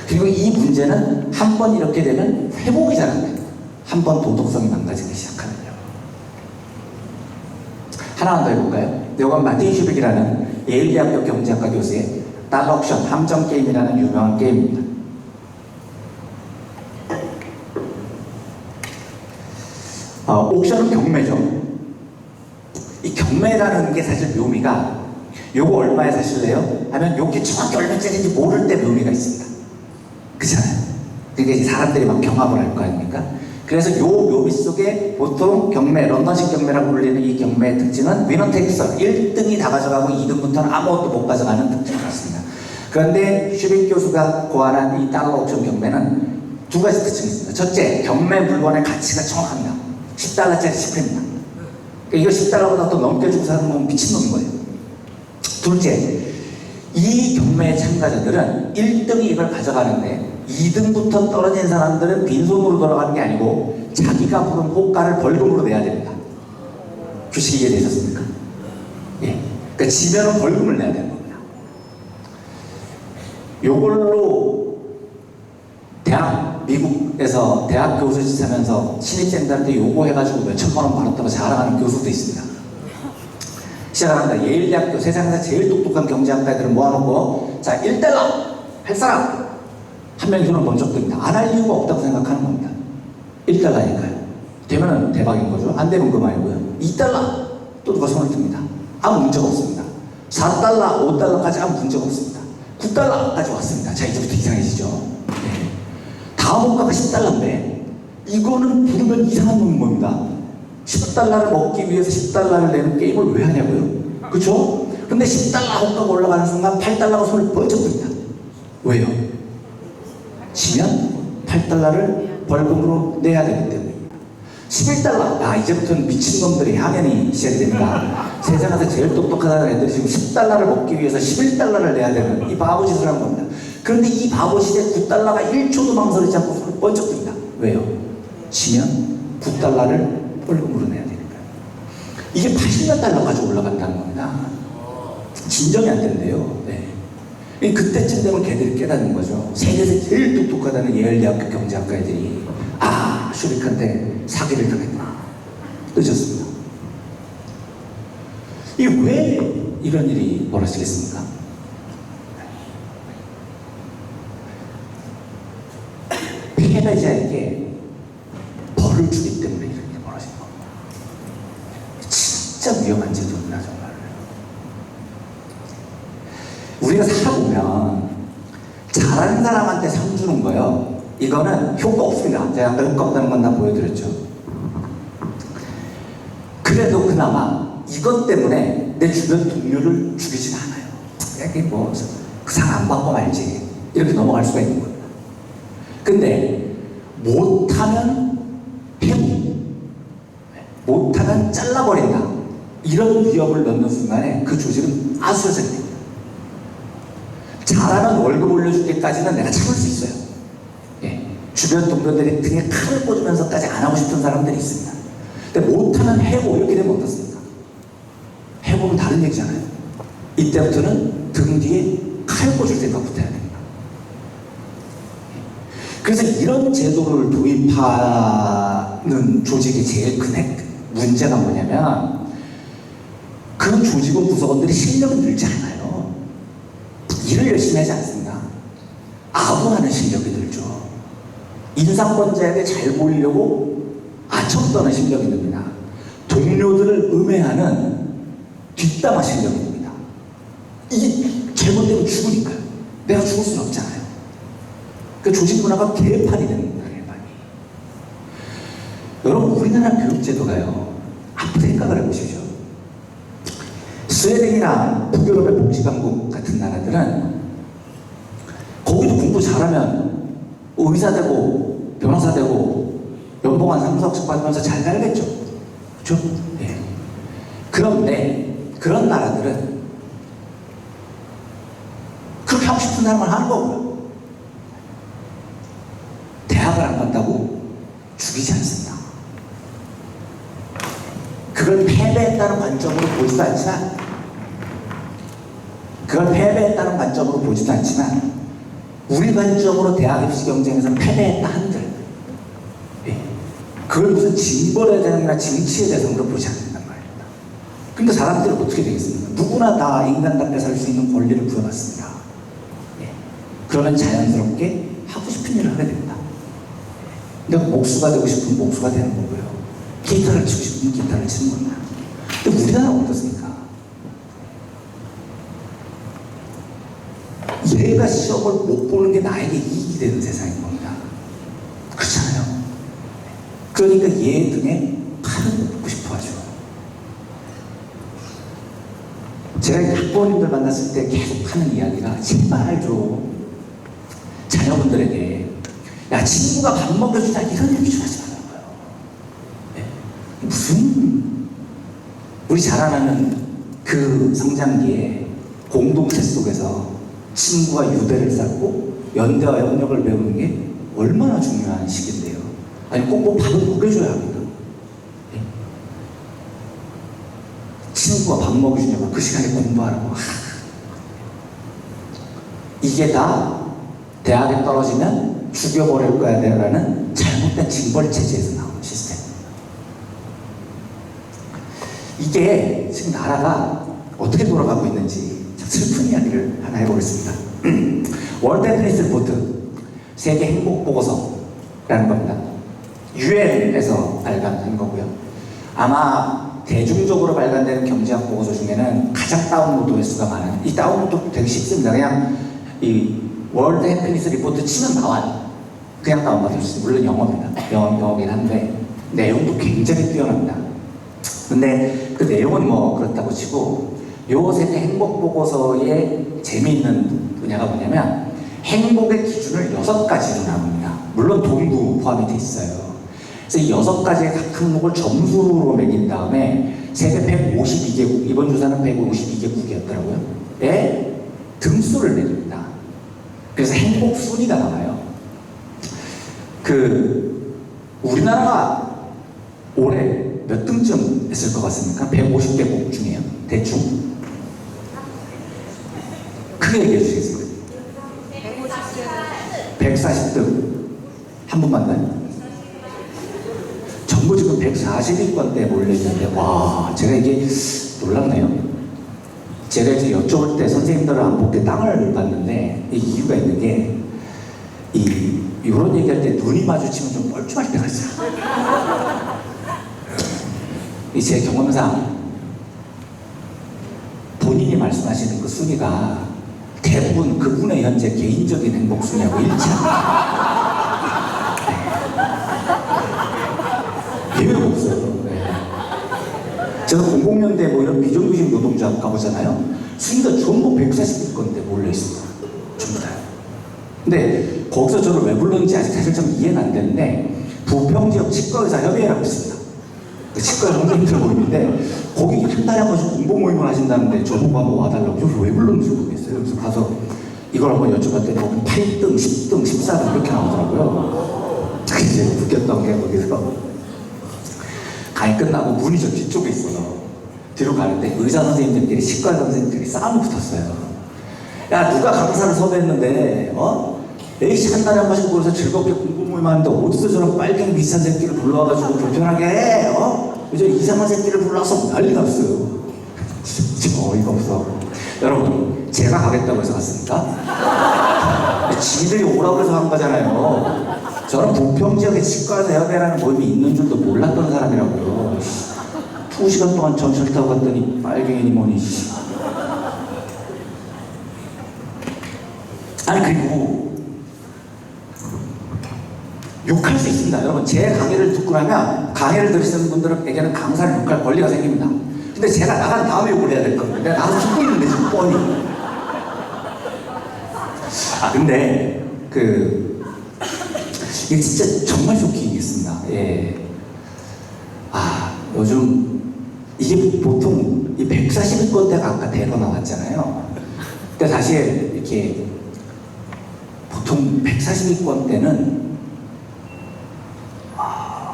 그리고 이 문제는 한 번 이렇게 되면 회복이 잘 안 됩니다. 한 번 도덕성이 망가지기 시작하면요. 하나만 더 해볼까요? 이건 마틴 슈빅이라는 예일대학교 경제학과 교수의 달러 옥션 함정 게임이라는 유명한 게임입니다. 옥션은 경매죠. 이 경매라는 게 사실 묘미가 요거 얼마에 사실래요? 하면 요게 정확히 얼마짜리인지 모를 때 묘미가 있습니다. 그렇잖아요. 그게 이제 사람들이 막 경합을 할 거 아닙니까? 그래서 요 묘미 속에 보통 경매, 런던식 경매라고 불리는 이 경매의 특징은 위너 테이크스 1등이 다 가져가고 2등부터는 아무것도 못 가져가는 특징이 있습니다. 그런데 슈빅 교수가 고안한 이 달러 옥션 경매는 두 가지 특징이 있습니다. 첫째, 경매 물건의 가치가 정확합니다. 10달러짜리 10회입니다. 이거 10달러보다 더 넘게 주고 사는 건 미친놈인 거예요. 둘째, 이 경매의 참가자들은 1등이 이걸 가져가는데 2등부터 떨어진 사람들은 빈손으로 돌아가는 게 아니고 자기가 부른 호가를 벌금으로 내야 됩니다. 규칙이 이해되셨습니까? 예. 그러니까 지면은 벌금을 내야 되는 겁니다. 요걸로 미국에서 대학 교수짓 하면서 신입생들한테 요거 해가지고 몇 천만 원 벌었다고 자랑하는 교수도 있습니다. 시작합니다. 예일대학교 세상에서 제일 똑똑한 경제학과 애들을 모아놓고 자 1달러 할 사람 한 명이 손을 먼저 듭니다. 안 할 이유가 없다고 생각하는 겁니다. 1달러니까요. 되면은 대박인 거죠. 안 되면 그만이고요. 2달러 또 누가 손을 듭니다. 아무 문제가 없습니다. 4달러, 5달러까지 아무 문제가 없습니다. 9달러까지 왔습니다. 자 이제부터 이상해지죠. 네. 다음 호가가 10달러인데 이거는 부르면 이상한 놈인 겁니다. 10달러를 먹기 위해서 10달러를 내는 게임을 왜 하냐고요. 그렇죠? 근데 10달러 호가가 올라가는 순간 8달러가 손을 번쩍 듭니다. 왜요? 지면 8달러를 벌금으로 내야 되기 때문입니다. 11달러, 이제부터는 미친놈들이 향연이 시작이 됩니다. 세상에서 제일 똑똑하다는 애들이 지금 10달러를 먹기 위해서 11달러를 내야 되는 이 바보 짓을 하는 겁니다. 그런데 이 바보 시대 9달러가 1초도 망설이지 않고 손을 번쩍 듭니다. 왜요? 지면 9달러를 벌금으로 내야 되니까요. 이게 80몇 달러까지 올라간다는 겁니다. 진정이 안 된대요. 네. 그때쯤 되면 걔들이 깨닫는 거죠. 세계에서 제일 똑똑하다는 예일대학교 경제학과 애들이 슈빅한테 사기를 당했구나. 늦었습니다. 이게 왜 이런 일이 벌어지겠습니까? 패배자에게 벌을 주기 때문에 이런 일이 벌어진 겁니다. 진짜 위험한 제도입니다, 정말. 우리가 살아보면 잘하는 사람한테 상 주는 거요. 이거는 효과 없습니다. 제가 아까 효과 없다는 건 다 보여드렸죠. 그래도 그나마 이것 때문에 내 주변 동료를 죽이진 않아요. 이게 뭐 그 상 안 받고 말지 이렇게 넘어갈 수가 있는 겁니다. 근데 못하면 해고, 못하면 잘라버린다. 이런 위협을 넣는 순간에 그 조직은 아수라장이 됩니다. 잘하면 월급 올려주기까지는 내가 참을 수 있어요. 예. 주변 동료들이 등에 칼을 꽂으면서까지 안 하고 싶은 사람들이 있습니다. 근데 못하면 해고 이렇게 되면 어떻습니까? 해고는 다른 얘기잖아요. 이때부터는 등 뒤에 칼 꽂을 생각부터 해야 됩니다. 그래서 이런 제도를 도입하는 조직의 제일 큰 문제가 뭐냐면 그 조직원 구성원들이 실력이 늘지 않아요. 일을 열심히 하지 않습니다. 아부하는 실력이 늘죠. 인사권자에게 잘 보이려고 아첨떠는 실력이 듭니다. 동료들을 음해하는 뒷담화 실력이 듭니다. 이게 잘못되면 죽으니까요. 내가 죽을 수는 없잖아요. 그 조직 문화가 개판이 되는 겁니다. 개판이. 여러분 우리나라 교육제도가요. 한번 생각을 해보시죠. 스웨덴이나 북유럽의 복지강국 같은 나라들은 거기도 공부 잘하면 의사 되고 변호사 되고 연봉 한 3, 4억씩 받으면서 잘 살겠죠. 그렇죠? 예. 그런데 그런 나라들은 그렇게 하고 싶은 사람을 하는 거고요. 대학을 안 간다고 죽이지 않습니다. 그걸 패배했다는 관점으로 보지도 않지만 우리 관점으로 대학 입시 경쟁에서 패배했다 한들 그걸 무슨 징벌의 대상이나 징치의 대상으로 보지 않는단 말입니다. 근데 사람들은 어떻게 되겠습니까? 누구나 다 인간답게 살 수 있는 권리를 부여받습니다. 그러면 자연스럽게 하고 싶은 일을 하게 됩니다. 내가 목수가 되고 싶으면 목수가 되는 거고요. 기타를 치고 싶으면 기타를 치는 겁니다. 근데 우리나라는 어떻습니까? 얘가 시험을 못 보는 게 나에게 이익이 되는 세상인 겁니다. 그렇잖아요. 그러니까 얘 등에 칼을 꽂고 싶어 하죠. 제가 학부모님들 만났을 때 계속 하는 이야기가 제발 좀 자녀분들에게 야 친구가 밥 먹여주자 이런 얘기 좀 하지 말라고요. 네? 무슨 우리 자라나는 그 성장기에 공동체 속에서 친구와 유대를 쌓고 연대와 협력을 배우는 게 얼마나 중요한 시기인데요. 아니 꼭 뭐 밥을 먹여줘야 합니다. 네? 친구가 밥 먹여주냐고 그 시간에 공부하라고. 이게 다 대학에 떨어지면 죽여버릴 거야 라는 잘못된 징벌 체제에서 나오는 시스템. 이게 지금 나라가 어떻게 돌아가고 있는지 참 슬픈 이야기를 하나 해보겠습니다. 월드 해피니스 리포트 세계 행복 보고서라는 겁니다. UN에서 발간한 거고요. 아마 대중적으로 발간되는 경제학 보고서 중에는 가장 다운로드 횟수가 많은, 이 다운로드 되게 쉽습니다. 그냥 이 월드 해피니스 리포트 치면 나와요. 그냥 다운받을 수 있어요. 물론 영어입니다. 영어긴 한데 내용도 굉장히 뛰어납니다. 근데 그 내용은 뭐 그렇다고 치고 요 세계 행복 보고서의 재미있는 분야가 뭐냐면 행복의 기준을 6가지로 나눕니다. 물론 돈도 포함이 돼 있어요. 그래서 이 6가지의 각 항목을 점수로 매긴 다음에 세계 152개국, 이번 조사는 152개국이었더라고요. 에 등수를 내립니다. 그래서 행복 순위가 나와요. 우리나라가 올해 몇 등쯤 했을 것 같습니까? 150개국 중에요. 대충. 크게 얘기해 주시겠습니까? 140등. 한 분만 더요? 전부 지금 140위권대에 몰려있는데, 와, 제가 이게 놀랍네요. 제가 이제 여쭤볼 때 선생님들을 안 볼 때 땅을 봤는데, 이 이유가 있는 게, 이런 얘기할 때 눈이 마주치면 좀 뻘쭘할 때가 있어요. 제 경험상 본인이 말씀하시는 그 순위가 대부분 그분의 현재 개인적인 행복 순위하고 일치합니다. 예외가 없어요. 네. 제가 00년대 뭐 이런 비정규직 노동자 가보잖아요. 순위가 전부 140위권대 몰려있습니다. 전부 다. 근데 거기서 저를 왜 불렀는지 아직 사실 좀 이해는 안 되는데 부평지역 치과의사협의회라고 있습니다. 그 치과 선생님들 모임인데 거기 한 달에 한 번씩 공보 모임을 하신다는데 저보고 한번 와달라고. 저를 왜 불렀는지 모르겠어요. 그래서 가서 이걸 한번 여쭤봤더니 거기 8등, 10등, 14등 이렇게 나오더라고요. 이제 웃겼던 게 거기서 강의 끝나고 문이 저 뒤쪽에 있어서 뒤로 가는데 의사 선생님들끼리 치과 선생님들이 싸움이 붙었어요. 야 누가 강사를 섭외했는데 에이씨 한 달에 한 번씩 모여서 즐겁게 공부 모임 하는데 어디서 저런 빨갱이 비싼 새끼를 불러와가지고 불편하게 해? 저 이상한 새끼를 불러와서 난리 났어요. 진짜 어이가 없어. 여러분 제가 가겠다고 해서 갔습니까? 지들이 오라고 해서 간 거잖아요. 저는 부평지역에 치과에서 협회라는 모임이 있는 줄도 몰랐던 사람이라고요. 2시간 동안 전철 타고 갔더니 빨갱이니 뭐니. 아니 그리고 욕할 수 있습니다. 여러분 제 강의를 듣고 나면 강의를 들으시는 분들에게는 강사를 욕할 권리가 생깁니다. 근데 제가 나간 다음에 욕을 해야 될 겁니다. 내가 나가서 듣고 있는데 지금 뻔히. 근데 이게 진짜 정말 쇼킹이겠습니다. 예. 요즘 이게 보통 이 140위권대가 아까 대로 나왔잖아요. 근데 사실 이렇게 보통 140위권대는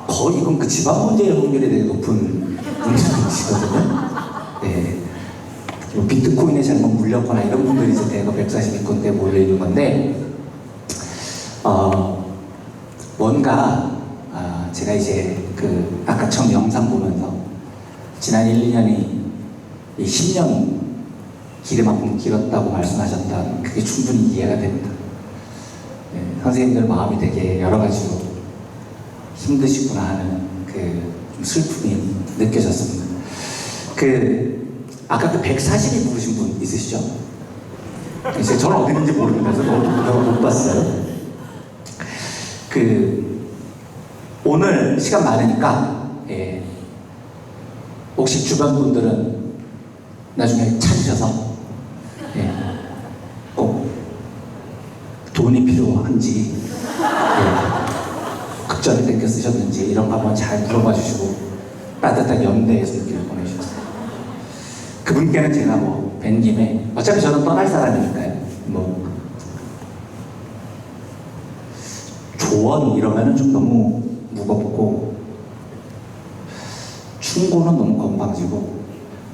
거의 이건 그 지방 문제의 확률이 되게 높은 문제이시거든요. 네. 비트코인에 잘못 물렸거나 이런 분들이 이제 대거 140위권대에 몰려있는 건데, 뭔가, 제가 이제 아까 처음 영상 보면서 지난 1, 2년이 10년 길이만큼 길었다고 말씀하셨던 그게 충분히 이해가 됩니다. 네, 선생님들 마음이 되게 여러 가지로 힘드시구나 하는 좀 슬픔이 느껴졌습니다. 아까 140이 부르신 분 있으시죠? 이제 저는 어디 있는지 모릅니다. 저는 못 봤어요. 오늘 시간 많으니까, 혹시 주변 분들은 나중에 찾으셔서, 꼭 돈이 필요한지, 극전을 땡겨 쓰셨는지, 이런 거 한번 잘 물어봐 주시고, 따뜻한 연대의 손길을 보내주셨어요. 그분께는 제가 뵌 김에, 어차피 저는 떠날 사람이니까요. 조언 이러면은 좀 너무 무겁고, 충고는 너무 건방지고,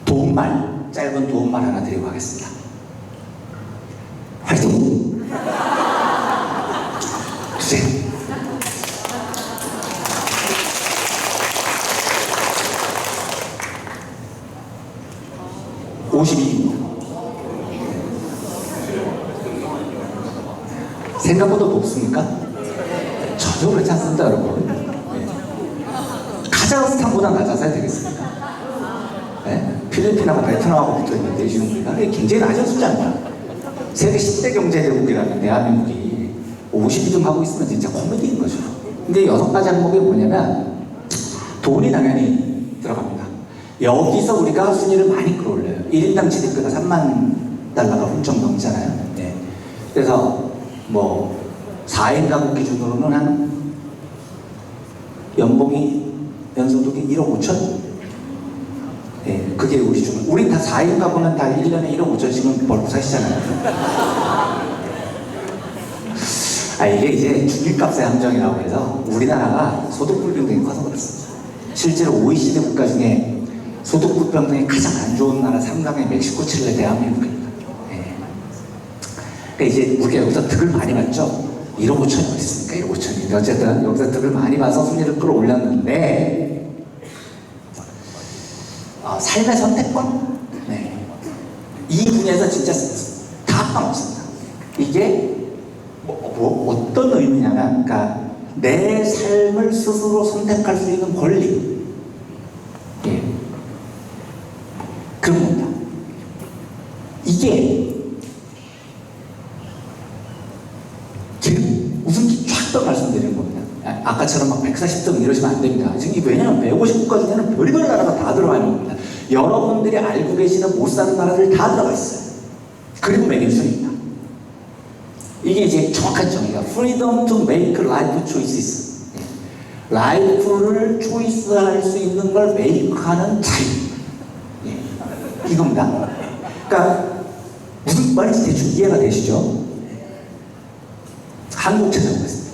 도움말, 짧은 도움말 하나 드리고 가겠습니다. 화이팅! 주세요. 52입니다. 생각보다 높습니까? 전혀 그렇지 않습니다, 여러분. 카자흐스탄보다 낮아서야 되겠습니까? 필리핀하고 베트남하고 붙어있는데 지금 우리가 굉장히 낮은 숫자입니다. 세계 10대 경제대국이라는 대한민국이 52등 하고 있으면 진짜 코미디인 거죠. 근데 6가지 항목이 뭐냐면, 돈이 당연히 들어갑니다. 여기서 우리가 순위를 많이 끌어올려요. 1인당 GDP가 3만 달러가 훌쩍 넘잖아요. 그래서 4인 가구 기준으로는 한 연봉이 연소득이 1억 5천? 그게 우리 기준. 우리 다 4인 가구는 다 1년에 1억 5천씩은 벌고 사시잖아요. 이게 이제 중위값의 함정이라고 해서 우리나라가 소득 불평등이 커서 그렇습니다. 실제로 OECD 국가 중에 소득 불평등이 가장 안 좋은 나라 3강의 멕시코, 칠레, 대한민국입니다. 그러니까 이제 우리가 여기서 득을 많이 봤죠. 1억 5천이 어딨습니까? 1억 5천이. 어쨌든 여기서 득을 많이 봐서 순위를 끌어올렸는데, 삶의 선택권? 이 분야에서 진짜 다 까먹습니다. 이게 어떤 의미냐면, 그러니까 내 삶을 스스로 선택할 수 있는 권리. 그런 겁니다. 이게 지금 웃음기 쫙 떠 말씀드리는 겁니다. 아까처럼 막 140등 이러시면 안 됩니다. 지금 왜냐면 150국가 중에는 별의별 나라가 다 들어가 있는 겁니다. 여러분들이 알고 계시는 못 사는 나라들 다 들어가 있어요. 그리고 매길 순입니다. 이게 이제 정확한 정의가 freedom to make life choices. 라이프를 초이스할 수 있는 걸 메이크하는 자유. 이겁니다. 그러니까 무슨 말인지 대충 이해가 되시죠? 한국 찾아보겠습니다.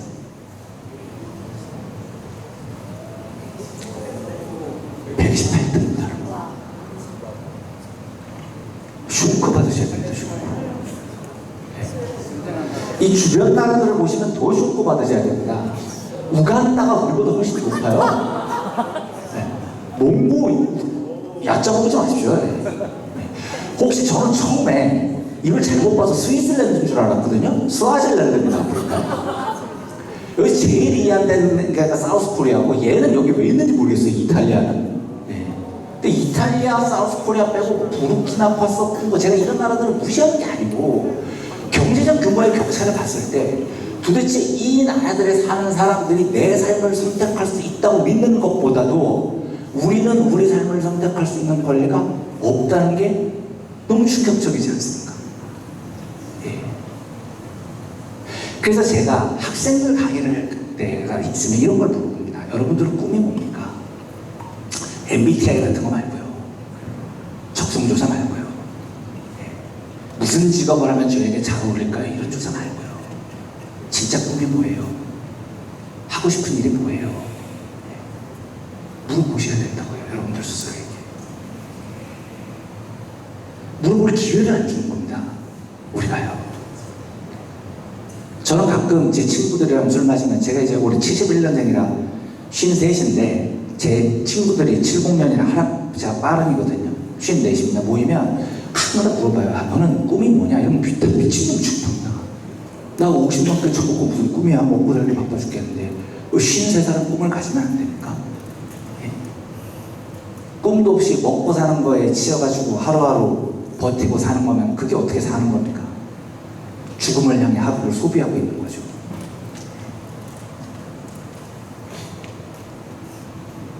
슈크 받으셔야 됩니다. 슈크. 이 주변 나라들을 보시면 더 슈크 받으셔야 됩니다. 우간다가 우리보다 훨씬 높아요. 몽고 얕잡아보지 마십시오. 혹시 저는 처음에 이걸 잘못 봐서 스위스랜드인 줄 알았거든요. 스와질랜드입니다. 보니까. 여기 제일 이해 안 되는 게 사우스 코리아고, 얘는 여기 왜 있는지 모르겠어요. 이탈리아는. 근데 이탈리아, 사우스 코리아 빼고 부르키나파소, 콩고, 제가 이런 나라들을 무시하는 게 아니고, 경제적 규모의 격차를 봤을 때 도대체 이 나라들에 사는 사람들이 내 삶을 선택할 수 있다고 믿는 것보다도 우리는 우리 삶을 선택할 수 있는 권리가 없다는 게 너무 충격적이지 않습니까? 그래서 제가 학생들 강의를 할 때가 있으면 이런 걸 물어봅니다. 여러분들은 꿈이 뭡니까? MBTI 같은 거 말고요. 적성조사 말고요. 무슨 직업을 하면 저에게 잘 어울릴까요? 이런 조사 말고요. 진짜 꿈이 뭐예요? 하고 싶은 일이 뭐예요? 물어보셔야 된다고요. 여러분들 스스로에게. 물어볼 기회를 안 주는 겁니다. 우리가요. 저는 가끔 제 친구들이랑 술 마시면, 제가 이제 올해 71년생이라 53인데 제 친구들이 70년이라 제가 빠른이거든요. 54입니다. 모이면 하나마다 물어봐요. 너는 꿈이 뭐냐? 이러면 미친놈 죽습니다. 나 50넘게 쳐먹고 무슨 꿈이야? 먹고 살기 바빠 죽겠는데 53살은 꿈을 가지면 안 됩니까? 꿈도 없이 먹고 사는 거에 치여가지고 하루하루 버티고 사는 거면 그게 어떻게 사는 겁니까? 죽음을 향해 하루를 소비하고 있는 거죠.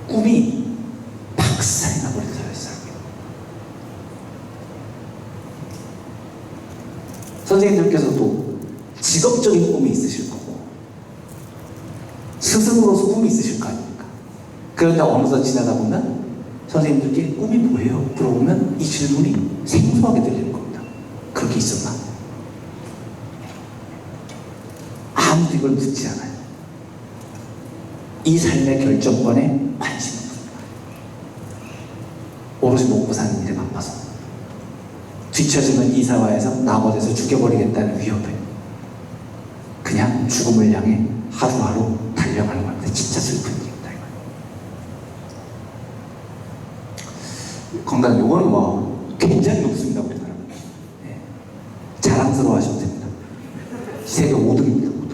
꿈이 박살이 나버렸어요, 사람이. 선생님들께서도 직업적인 꿈이 있으실 거고 스승으로서 꿈이 있으실 거 아닙니까? 그런데 어느덧 지나다 보면 선생님들께 꿈이 뭐예요? 물어보면 이 질문이 생소하게 들리는 겁니다. 그렇게 있었나? 아무도 이걸 묻지 않아요. 이 삶의 결정권에 관심이 없습니다. 오로지 먹고 사는 일에 바빠서 뒤처지면 이 사회에서 나머지에서 죽여버리겠다는 위협에 그냥 죽음을 향해 하루하루 달려가는 겁니다. 진짜 슬픈 일입니다. 건강 요거는 뭐 굉장히 높습니다. 우리나라. 네. 자랑스러워 하셔도 됩니다. 세계 5등입니다. 5등.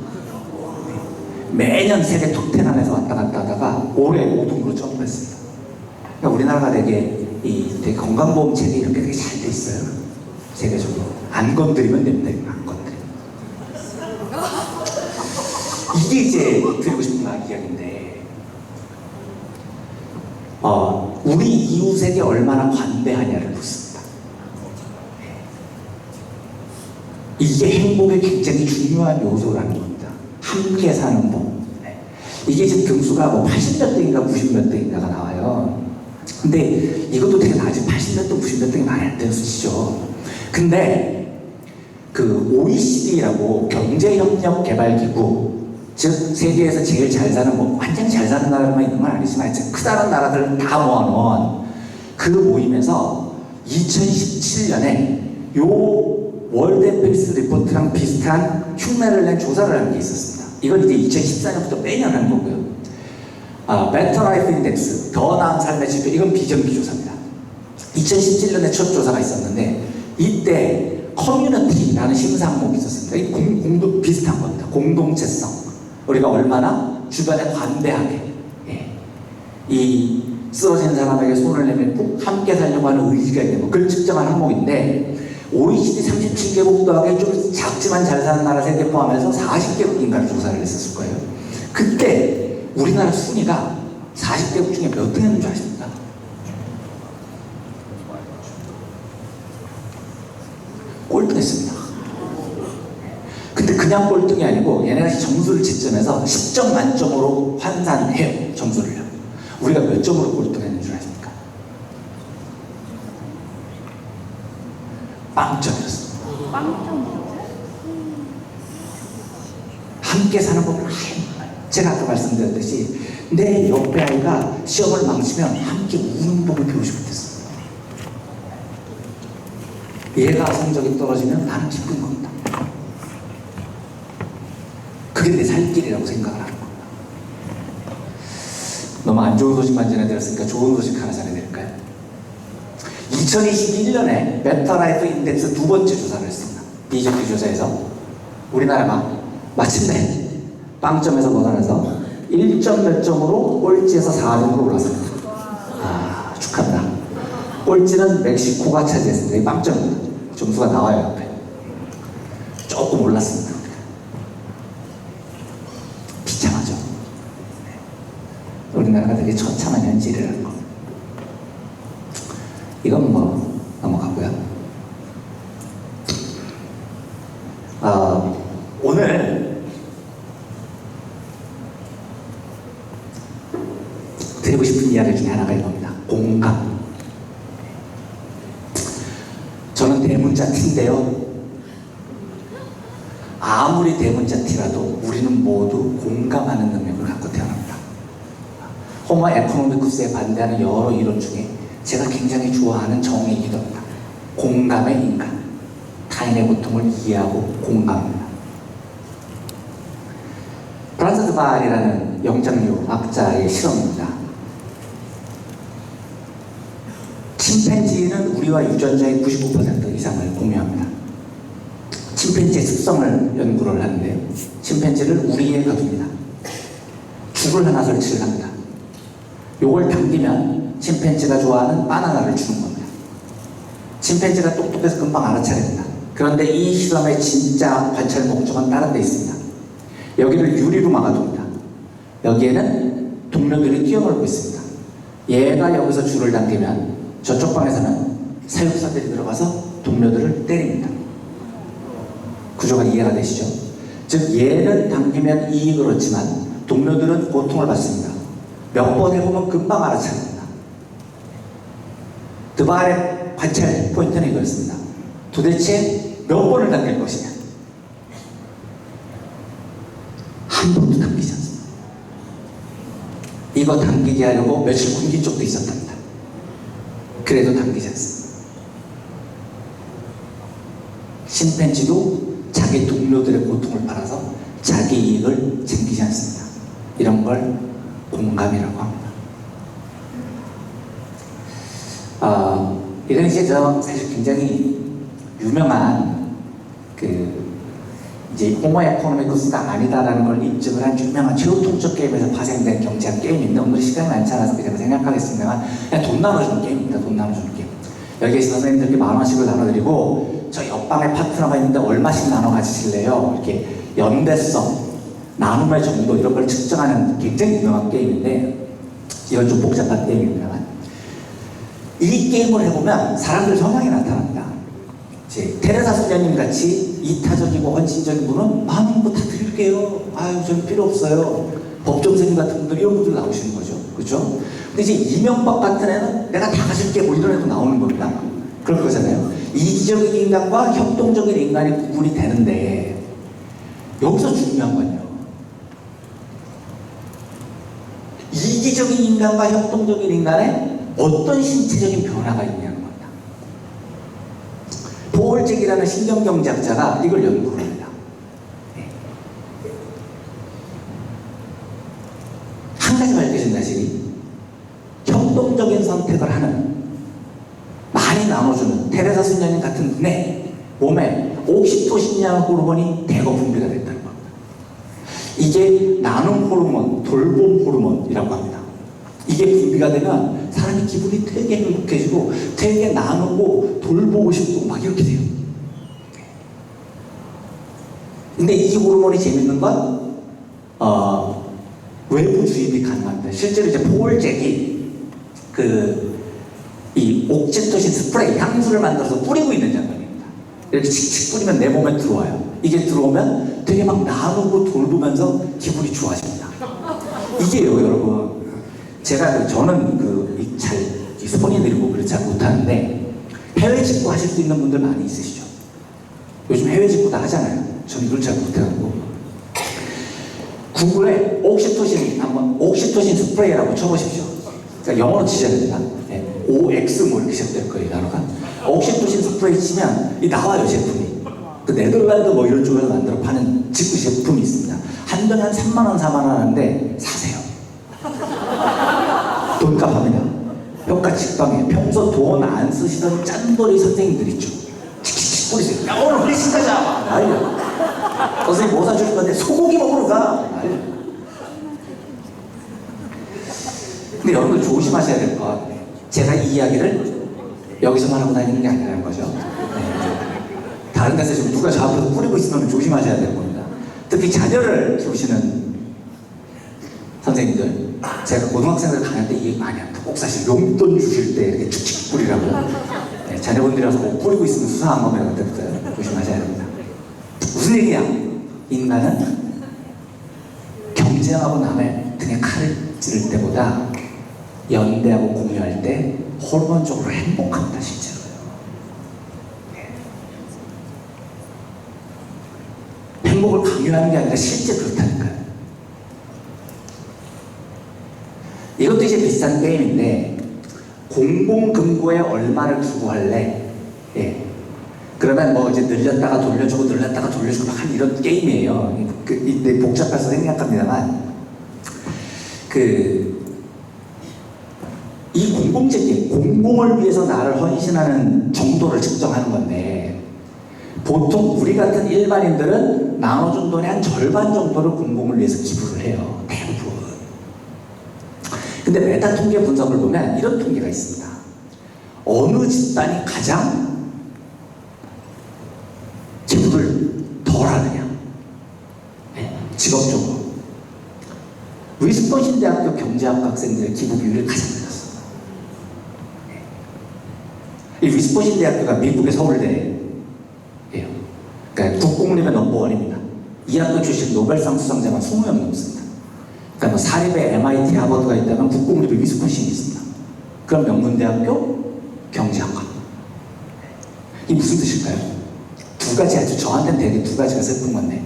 네. 매년 세계 톱10 안에서 왔다 갔다 하다가 올해 5등으로 점프했습니다. 그러니까 우리나라가 되게 되게 건강보험 체계 이렇게 되게 잘 돼 있어요. 세계적으로. 안 건드리면 됩니다. 안 건드리면. 이게 이제 드리고 싶은 이야기인데, 우리 이웃에게 얼마나 관대하냐를 묻습니다. 이게 행복의 굉장히 중요한 요소라는 겁니다. 함께 사는 법. 이게 지금 등수가 뭐 80몇 등인가 90몇 등인가가 나와요. 근데 이것도 되게 낮은 80몇 등, 90몇 등이 많이 안 되는 수치죠. 근데 그 OECD라고 경제협력개발기구, 즉 세계에서 제일 잘 사는 뭐 완전 잘 사는 나라만 있는 건 아니지만 크다란 나라들을 다 모아놓은 그 모임에서 2017년에 요 월드 햄피리스 리포트랑 비슷한 흉내를 낸 조사를 한 게 있었습니다. 이건 이제 2014년부터 매년 하는 거고요. Better Life Index, 더 나은 삶의 지표, 이건 비정기 조사입니다. 2017년에 첫 조사가 있었는데 이때 커뮤니티라는 심사 항목이 있었습니다. 이 공동 비슷한 겁니다. 공동체성, 우리가 얼마나 주변에 관대하게 이 쓰러진 사람에게 손을 내밀고 함께 살려고 하는 의지가 있는 거, 그걸 측정한 항목인데 OECD 37개국 더하기 좀 작지만 잘 사는 나라 3개 포함해서 40개국인가를 조사를 했었을 거예요. 그때 우리나라 순위가 40개국 중에 몇 등이었는 줄 아십니까? 꼴등했습니다. 근데 그냥 꼴등이 아니고 얘네가 점수를 채점해서 10점 만점으로 환산해요. 점수를요. 우리가 몇 점으로 꼴등했는 줄 아십니까? 빵점이었습니다. 빵점. 함께 사는 법을 제가 아까 말씀드렸듯이 내 옆에 아이가 시험을 망치면 함께 우는 법을 배우지 못했어요. 얘가 성적이 떨어지면 나는 기쁜 겁니다. 그게 내 살 길이라고 생각을 하는 겁니다. 너무 안 좋은 소식만 전해드렸으니까 좋은 소식 하나 전해드릴까요? 2021년에 베터 라이프 인덱스 2번째 조사를 했습니다. 비정규 조사에서 우리나라가 마침내 빵점에서 벗어나서 1점 몇 점으로 꼴찌에서 4등으로 올랐습니다. 축하합니다. 꼴찌는 멕시코가 차지했습니다. 이 빵점입니다. 점수가 나와요, 옆에. 조금 올랐습니다. 비참하죠. 우리나라가 되게 처참한 현실이라는 거. 이건 뭐 넘어가고요. 오늘 드리고 싶은 이야기 중에 하나가 이겁니다. 공감. 저는 대문자 T인데요. 아무리 대문자 T라도 우리는 모두 공감하는 능력을 갖고 태어납니다. 호모 에코노미쿠스에 반대하는 여러 이론 중에 제가 굉장히 좋아하는 정의이기도 합니다. 공감의 인간. 타인의 고통을 이해하고 공감합니다. 프란츠 드발이라는 영장류 학자의 실험입니다. 침팬지는 우리와 유전자의 99% 이상을 공유합니다. 침팬지의 습성을 연구를 하는데요. 침팬지를 우리에 가둡니다. 줄을 하나 설치를 합니다. 요걸 당기면 침팬지가 좋아하는 바나나를 주는 겁니다. 침팬지가 똑똑해서 금방 알아차립니다. 그런데 이 실험의 진짜 관찰 목적은 다른 데 있습니다. 여기를 유리로 막아둡니다. 여기에는 동료들이 뛰어놀고 있습니다. 얘가 여기서 줄을 당기면 저쪽 방에서는 사육사들이 들어가서 동료들을 때립니다. 구조가 이해가 되시죠? 즉 얘는 당기면 이익을 얻지만 동료들은 고통을 받습니다. 몇 번 해보면 금방 알아차립니다. 드바알의 관찰 포인트는 이거였습니다. 도대체 몇 번을 당길 것이냐? 한 번도 당기지 않습니다. 이거 당기게 하려고 며칠 굶긴 적도 있었답니다. 그래도 당기지 않습니다. 심팬지도 자기 동료들의 고통을 팔아서 자기 이익을 챙기지 않습니다. 이런 걸 공감이라고 합니다. 이건 이제 사실 굉장히 유명한 이제 호모 에코노미쿠스가 아니다라는 걸 입증을 한 유명한 최후통적 게임에서 파생된 경제학 게임인데 오늘 시간이 많지 않아서 제가 생각하겠습니다만 그냥 돈 나눠주는 게임입니다. 돈 나눠주는 게임. 여기 계신 선생님들께 10,000원씩을 나눠드리고 저 옆방에 파트너가 있는데 얼마씩 나눠 가지실래요? 이렇게 연대성, 나눔의 정도 이런 걸 측정하는 굉장히 유명한 게임인데 이건 좀 복잡한 게임입니다만 이 게임을 해보면 사람들 성향이 나타납니다. 이제 테레사 수녀님 같이 이타적이고 헌신적인 분은 마음껏 다 드릴게요. 아유 저는 필요 없어요. 법정생님 같은 분들 이런 분들 나오시는 거죠. 그렇죠? 근데 이제 이명박 같은 애는 내가 다 가질게 뭐 이런 애도 나오는 겁니다. 그럴 거잖아요. 이기적인 인간과 협동적인 인간이 구분이 되는데 여기서 중요한 건요. 이기적인 인간과 협동적인 인간에 어떤 신체적인 변화가 있냐는 겁니다. 포홀잭이라는 신경경제학자가 이걸 연구를 합니다. 한 가지 밝혀진 사실이 협동적인 선택을 하는 많이 나눠주는 테레사 수녀님 같은 분의 몸에 옥시토신이라는 호르몬이 대거 분비가 됐다는 겁니다. 이게 나눔 호르몬, 돌봄 호르몬이라고 합니다. 이게 분비가 되면 사람이 기분이 되게 행복해지고 되게 나누고 돌보고 싶고 막 이렇게 돼요. 근데 이 호르몬이 재밌는 건 외부 주입이 가능합니다. 실제로 이제 포홀잭이 이 옥시토신 스프레이, 향수를 만들어서 뿌리고 있는 장면입니다. 이렇게 칙칙 뿌리면 내 몸에 들어와요. 이게 들어오면 되게 막 나누고 돌보면서 기분이 좋아집니다. 이게요, 여러분. 저는 잘 손이 느리고 그렇지 잘 못하는데 해외 직구 하실 수 있는 분들 많이 있으시죠? 요즘 해외 직구 다 하잖아요. 저는 이걸 잘 못해가지고 구글에 옥시토신 스프레이라고 쳐보십시오. 그러니까 영어로 치셔야 됩니다. OX 뭐 이렇게 시작될 거예요, 단어가. 옥시토신 스프레이 치면 나와요, 제품이. 네덜란드 뭐 이런 쪽에서 만들어 파는 직구 제품이 있습니다. 한 병에 한 3만원, 4만원 하는데 사세요. 돈값 합니다. 효과 직방에 평소 돈 안 쓰시던 짠돌이 선생님들 있죠. 칙칙칙 뿌리세요. 야, 오늘 회식 가자! 난리야. 선생님 뭐 사줄 건데 소고기 먹으러 가! 난리야. 근데 여러분들 조심하셔야 될 것 같아요. 제가 이 이야기를 여기서만 하고 다니는 게 아니라는 거죠. 다른 데서 지금 누가 저 앞에서 뿌리고 있으면 조심하셔야 되는 겁니다. 특히 자녀를 키우시는 선생님들, 제가 고등학생들 강연 때 얘기 많이 합니다. 꼭 사실 용돈 주실 때 이렇게 축축 뿌리라고. 자녀분들이 와서 꼭 뿌리고 있으면 수상한 겁니다. 그때부터 조심하셔야 됩니다. 무슨 얘기야? 인간은 경쟁하고 남의 등에 칼을 찌를 때보다 연대하고 공유할 때 호르몬적으로 행복합니다, 실제로요. 행복을 강요하는 게 아니라 실제 그렇다니까요. 이것도 이제 비슷한 게임인데 공공금고에 얼마를 투구할래? 그러면 뭐 이제 늘렸다가 돌려주고 늘렸다가 돌려주고 막 이런 게임이에요. 이때 복잡해서 생각합니다만 이 공공재기, 공공을 위해서 나를 헌신하는 정도를 측정하는 건데 보통 우리 같은 일반인들은 나눠준 돈의 한 절반 정도를 공공을 위해서 기부를 해요. 대부분. 근데 근데 메타 통계 분석을 보면 이런 통계가 있습니다. 어느 집단이 가장 기부를 덜 하느냐. 네, 직업적으로. 위스콘신 대학교 경제학과 학생들의 기부 비율이 가장 낮았습니다. 이 위스콘신 대학교가 미국의 서울대예요. 그러니까 국공립의 넘버원입니다. 이 학교 출신 노벨상 수상자가 20명 넘습니다. 그러니까 뭐 사립의 MIT, 하버드가 있다면 국공립의 위스콘신이 있습니다. 그럼 명문대학교 경제학과. 이 무슨 뜻일까요? 두 가지 아주 저한테는 되게 두 가지가 슬픈 건데,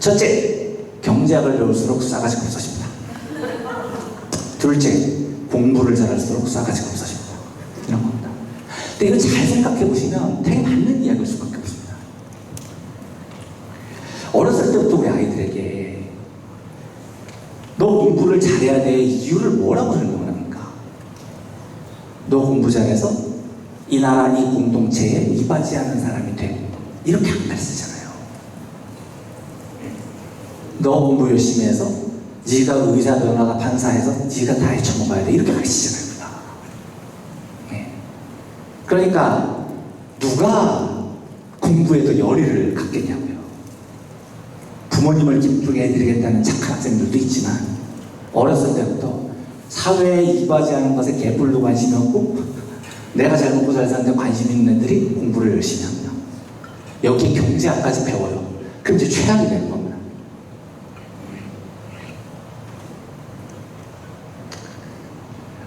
첫째, 경제학을 배울수록 싸가지가 없어집니다. 둘째, 공부를 잘할수록 싸가지가 없어집니다. 이런 겁니다. 근데 이거 잘 생각해 보시면 되게 맞는 이야기일 수밖에 없습니다. 어렸을 때부터 우리 아이들에게 너 공부를 잘해야 돼 이유를 뭐라고 설명을 합니까? 너 공부 잘해서 이 나라 이 공동체에 이바지하는 사람이 돼. 이렇게 안 가르치잖아요. 너 공부 열심히 해서 네가 의사, 변호사, 판사해서 네가 다 헤쳐먹어야 돼. 이렇게 가르치잖아요. 네. 그러니까 누가 공부에 더 열의를 갖겠냐고요. 부모님을 기쁘게 해드리겠다는 착한 학생들도 있지만 어렸을 때부터 사회에 이바지하는 것에 개뿔도 관심이 없고 내가 잘 먹고 잘 사는데 관심 있는 애들이 공부를 열심히 합니다. 여기 경제학까지 배워요. 그럼 이제 최악이 되는 겁니다.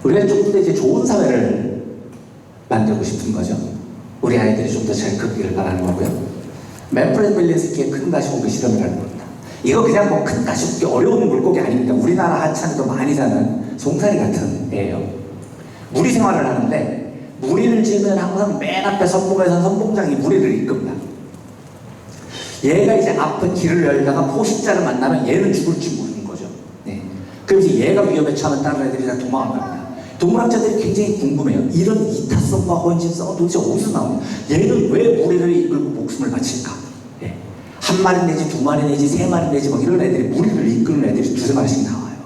우리가 조금 더 이제 좋은 사회를 만들고 싶은 거죠. 우리 아이들이 좀 더 잘 크기를 바라는 거고요. 맨프레드 벨린스키의 큰 가시 고기 실험을 하는 겁니다. 이거 그냥 뭐 큰 가시 고기 어려운 물고기 아닙니다. 우리나라 하천에도 많이 사는 송사리 같은 애예요. 무리 생활을 하는데 무리를 지으면 항상 맨 앞에 선봉에서 선봉장이 무리를 이끕니다. 얘가 이제 앞에 길을 열다가 포식자를 만나면 얘는 죽을지 모르는 거죠. 네. 그럼 이제 얘가 위험에 처하면 다른 애들이 다 도망을 갑니다. 동물학자들이 굉장히 궁금해요. 이런 이타성과 헌신성은 도대체 어디서 나오냐? 얘는 왜 무리를 이끌고 목숨을 바칠까? 예. 한 마리 내지 두 마리 내지 세 마리 내지 막 이런 애들이 무리를 이끄는 애들이 두세 마리씩 나와요.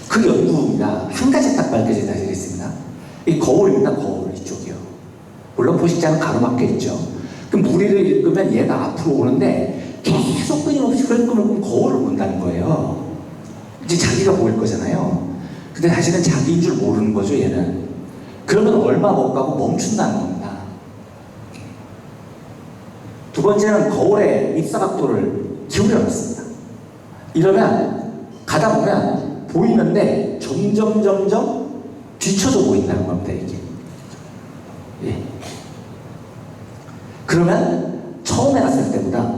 그 연구가 한 가지 딱 밝혀진다 하겠습니다. 이 거울입니다. 거울 이쪽이요. 물론 포식자는 가로막혀 있죠. 그럼 무리를 이끌면 얘가 앞으로 오는데 계속 끊임없이 끌면 거울을 본다는 거예요. 이제 자기가 보일 거잖아요. 근데 사실은 자기인 줄 모르는 거죠, 얘는. 그러면 얼마 못 가고 멈춘다는 겁니다. 두 번째는 거울의 입사각도를 기울여 놨습니다. 이러면 가다 보면 보이는데 점점 뒤쳐져 보인다는 겁니다, 이게. 예. 그러면 처음에 갔을 때보다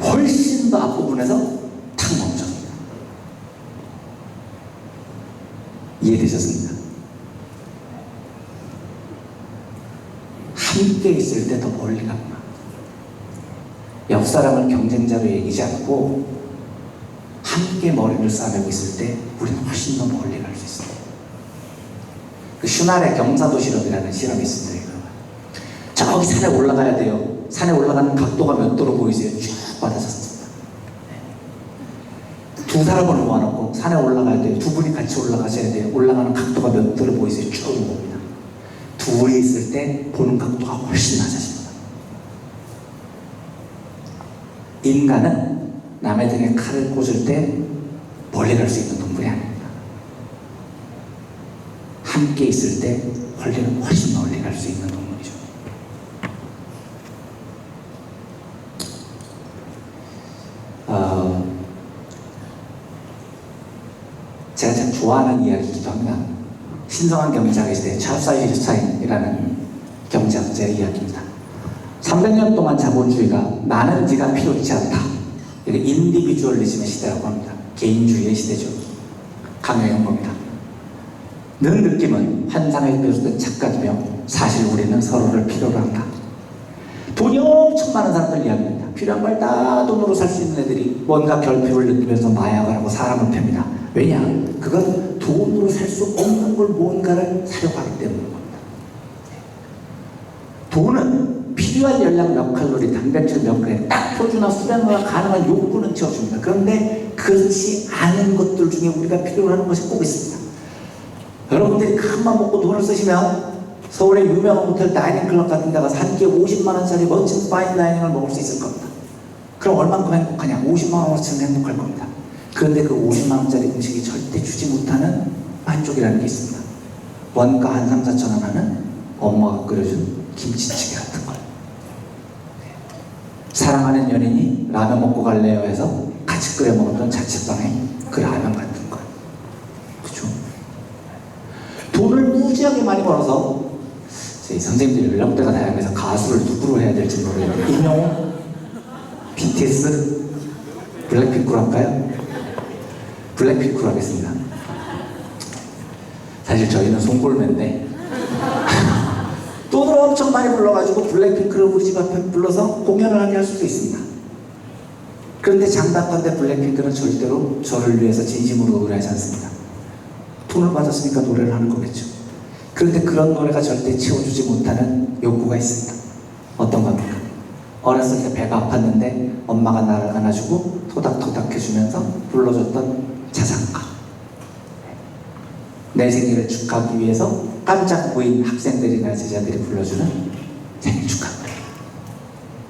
훨씬 더 앞부분에서 탁 멈춰. 이해되셨습니까? 함께 있을 때 더 멀리 갑니다. 옆 사람을 경쟁자로 얘기하지 않고 함께 머리를 싸매고 있을 때 우리는 훨씬 더 멀리 갈 수 있어요. 그 슈날의 경사도 실험이라는 실험이 있습니다. 저기 산에 올라가야 돼요. 산에 올라가는 각도가 몇 도로 보이세요? 쭉 받아졌습니다. 두 사람을 모아놓고 산에 올라가야 돼요. 두 분이 같이 올라가셔야 돼요. 올라가는 각도가 몇 도로 보이세요? 쭉 봅니다. 둘이 있을 때 보는 각도가 훨씬 낮아집니다. 인간은 남의 등에 칼을 꽂을 때 멀리 갈 수 있는 동물이 아닙니다. 함께 있을 때 훨씬 멀리 갈 수 있는 동물이죠. 제가 참 좋아하는 이야기이기도 합니다. 신성한 경제학의 시대 찰스 아이젠슈타인이라는 경제학자의 이야기입니다. 300년 동안 자본주의가 나는 네가 필요 있지 않다. 이게 인디비주얼리즘의 시대라고 합니다. 개인주의의 시대죠. 강요한 겁니다. 는 느낌은 환상을 펼쳤던 착각이며 사실 우리는 서로를 필요로 한다. 돈이 엄청 많은 사람들 이야기입니다. 필요한 걸 다 돈으로 살 수 있는 애들이 뭔가 결핍을 느끼면서 마약을 하고 사람을 팹니다. 왜냐? 그건 돈으로 살 수 없는 걸 뭔가를 사려고 하기 때문인 겁니다. 돈은 필요한 열량 몇 칼로리, 단백질 몇 그램, 딱 표준화 수량화 가능한 욕구는 채워줍니다. 그런데 그렇지 않은 것들 중에 우리가 필요로 하는 것이 꼭 있습니다. 여러분들이 큰맘 먹고 돈을 쓰시면 서울의 유명한 호텔 다이닝클럽 같은 데가 한 끼에 50만 원짜리 멋진 파인 다이닝을 먹을 수 있을 겁니다. 그럼 얼만큼 행복하냐? 50만 원어치는 행복할 겁니다. 그런데 그 50만 원짜리 음식이 절대 주지 못하는 만족이라는 게 있습니다. 원가 한 3, 4천 원 하는 엄마가 끓여준 김치찌개 같은 걸. 사랑하는 연인이 라면 먹고 갈래요 해서 같이 끓여 먹었던 자취방에 그 라면 같은 걸. 그죠? 돈을 무지하게 많이 벌어서 저희 선생님들이 연령대가 다양해서 가수를 누구로 해야 될지 모르겠는데 임영웅? BTS? 블랙핑크로 할까요? 블랙핑크로 하겠습니다. 사실 저희는 송골매인데 돈을 엄청 많이 불러가지고 블랙핑크를 우리 집 앞에 불러서 공연을 하게 할 수도 있습니다. 그런데 장담컨대 블랙핑크는 절대로 저를 위해서 진심으로 노래하지 않습니다. 돈을 받았으니까 노래를 하는 거겠죠. 그런데 그런 노래가 절대 채워주지 못하는 욕구가 있습니다. 어떤 겁니까? 어렸을 때 배가 아팠는데 엄마가 나를 안아주고 토닥토닥 해주면서 불러줬던 자장가. 내 생일을 축하하기 위해서 깜짝 모인 학생들이나 제자들이 불러주는 생일 축하 노래.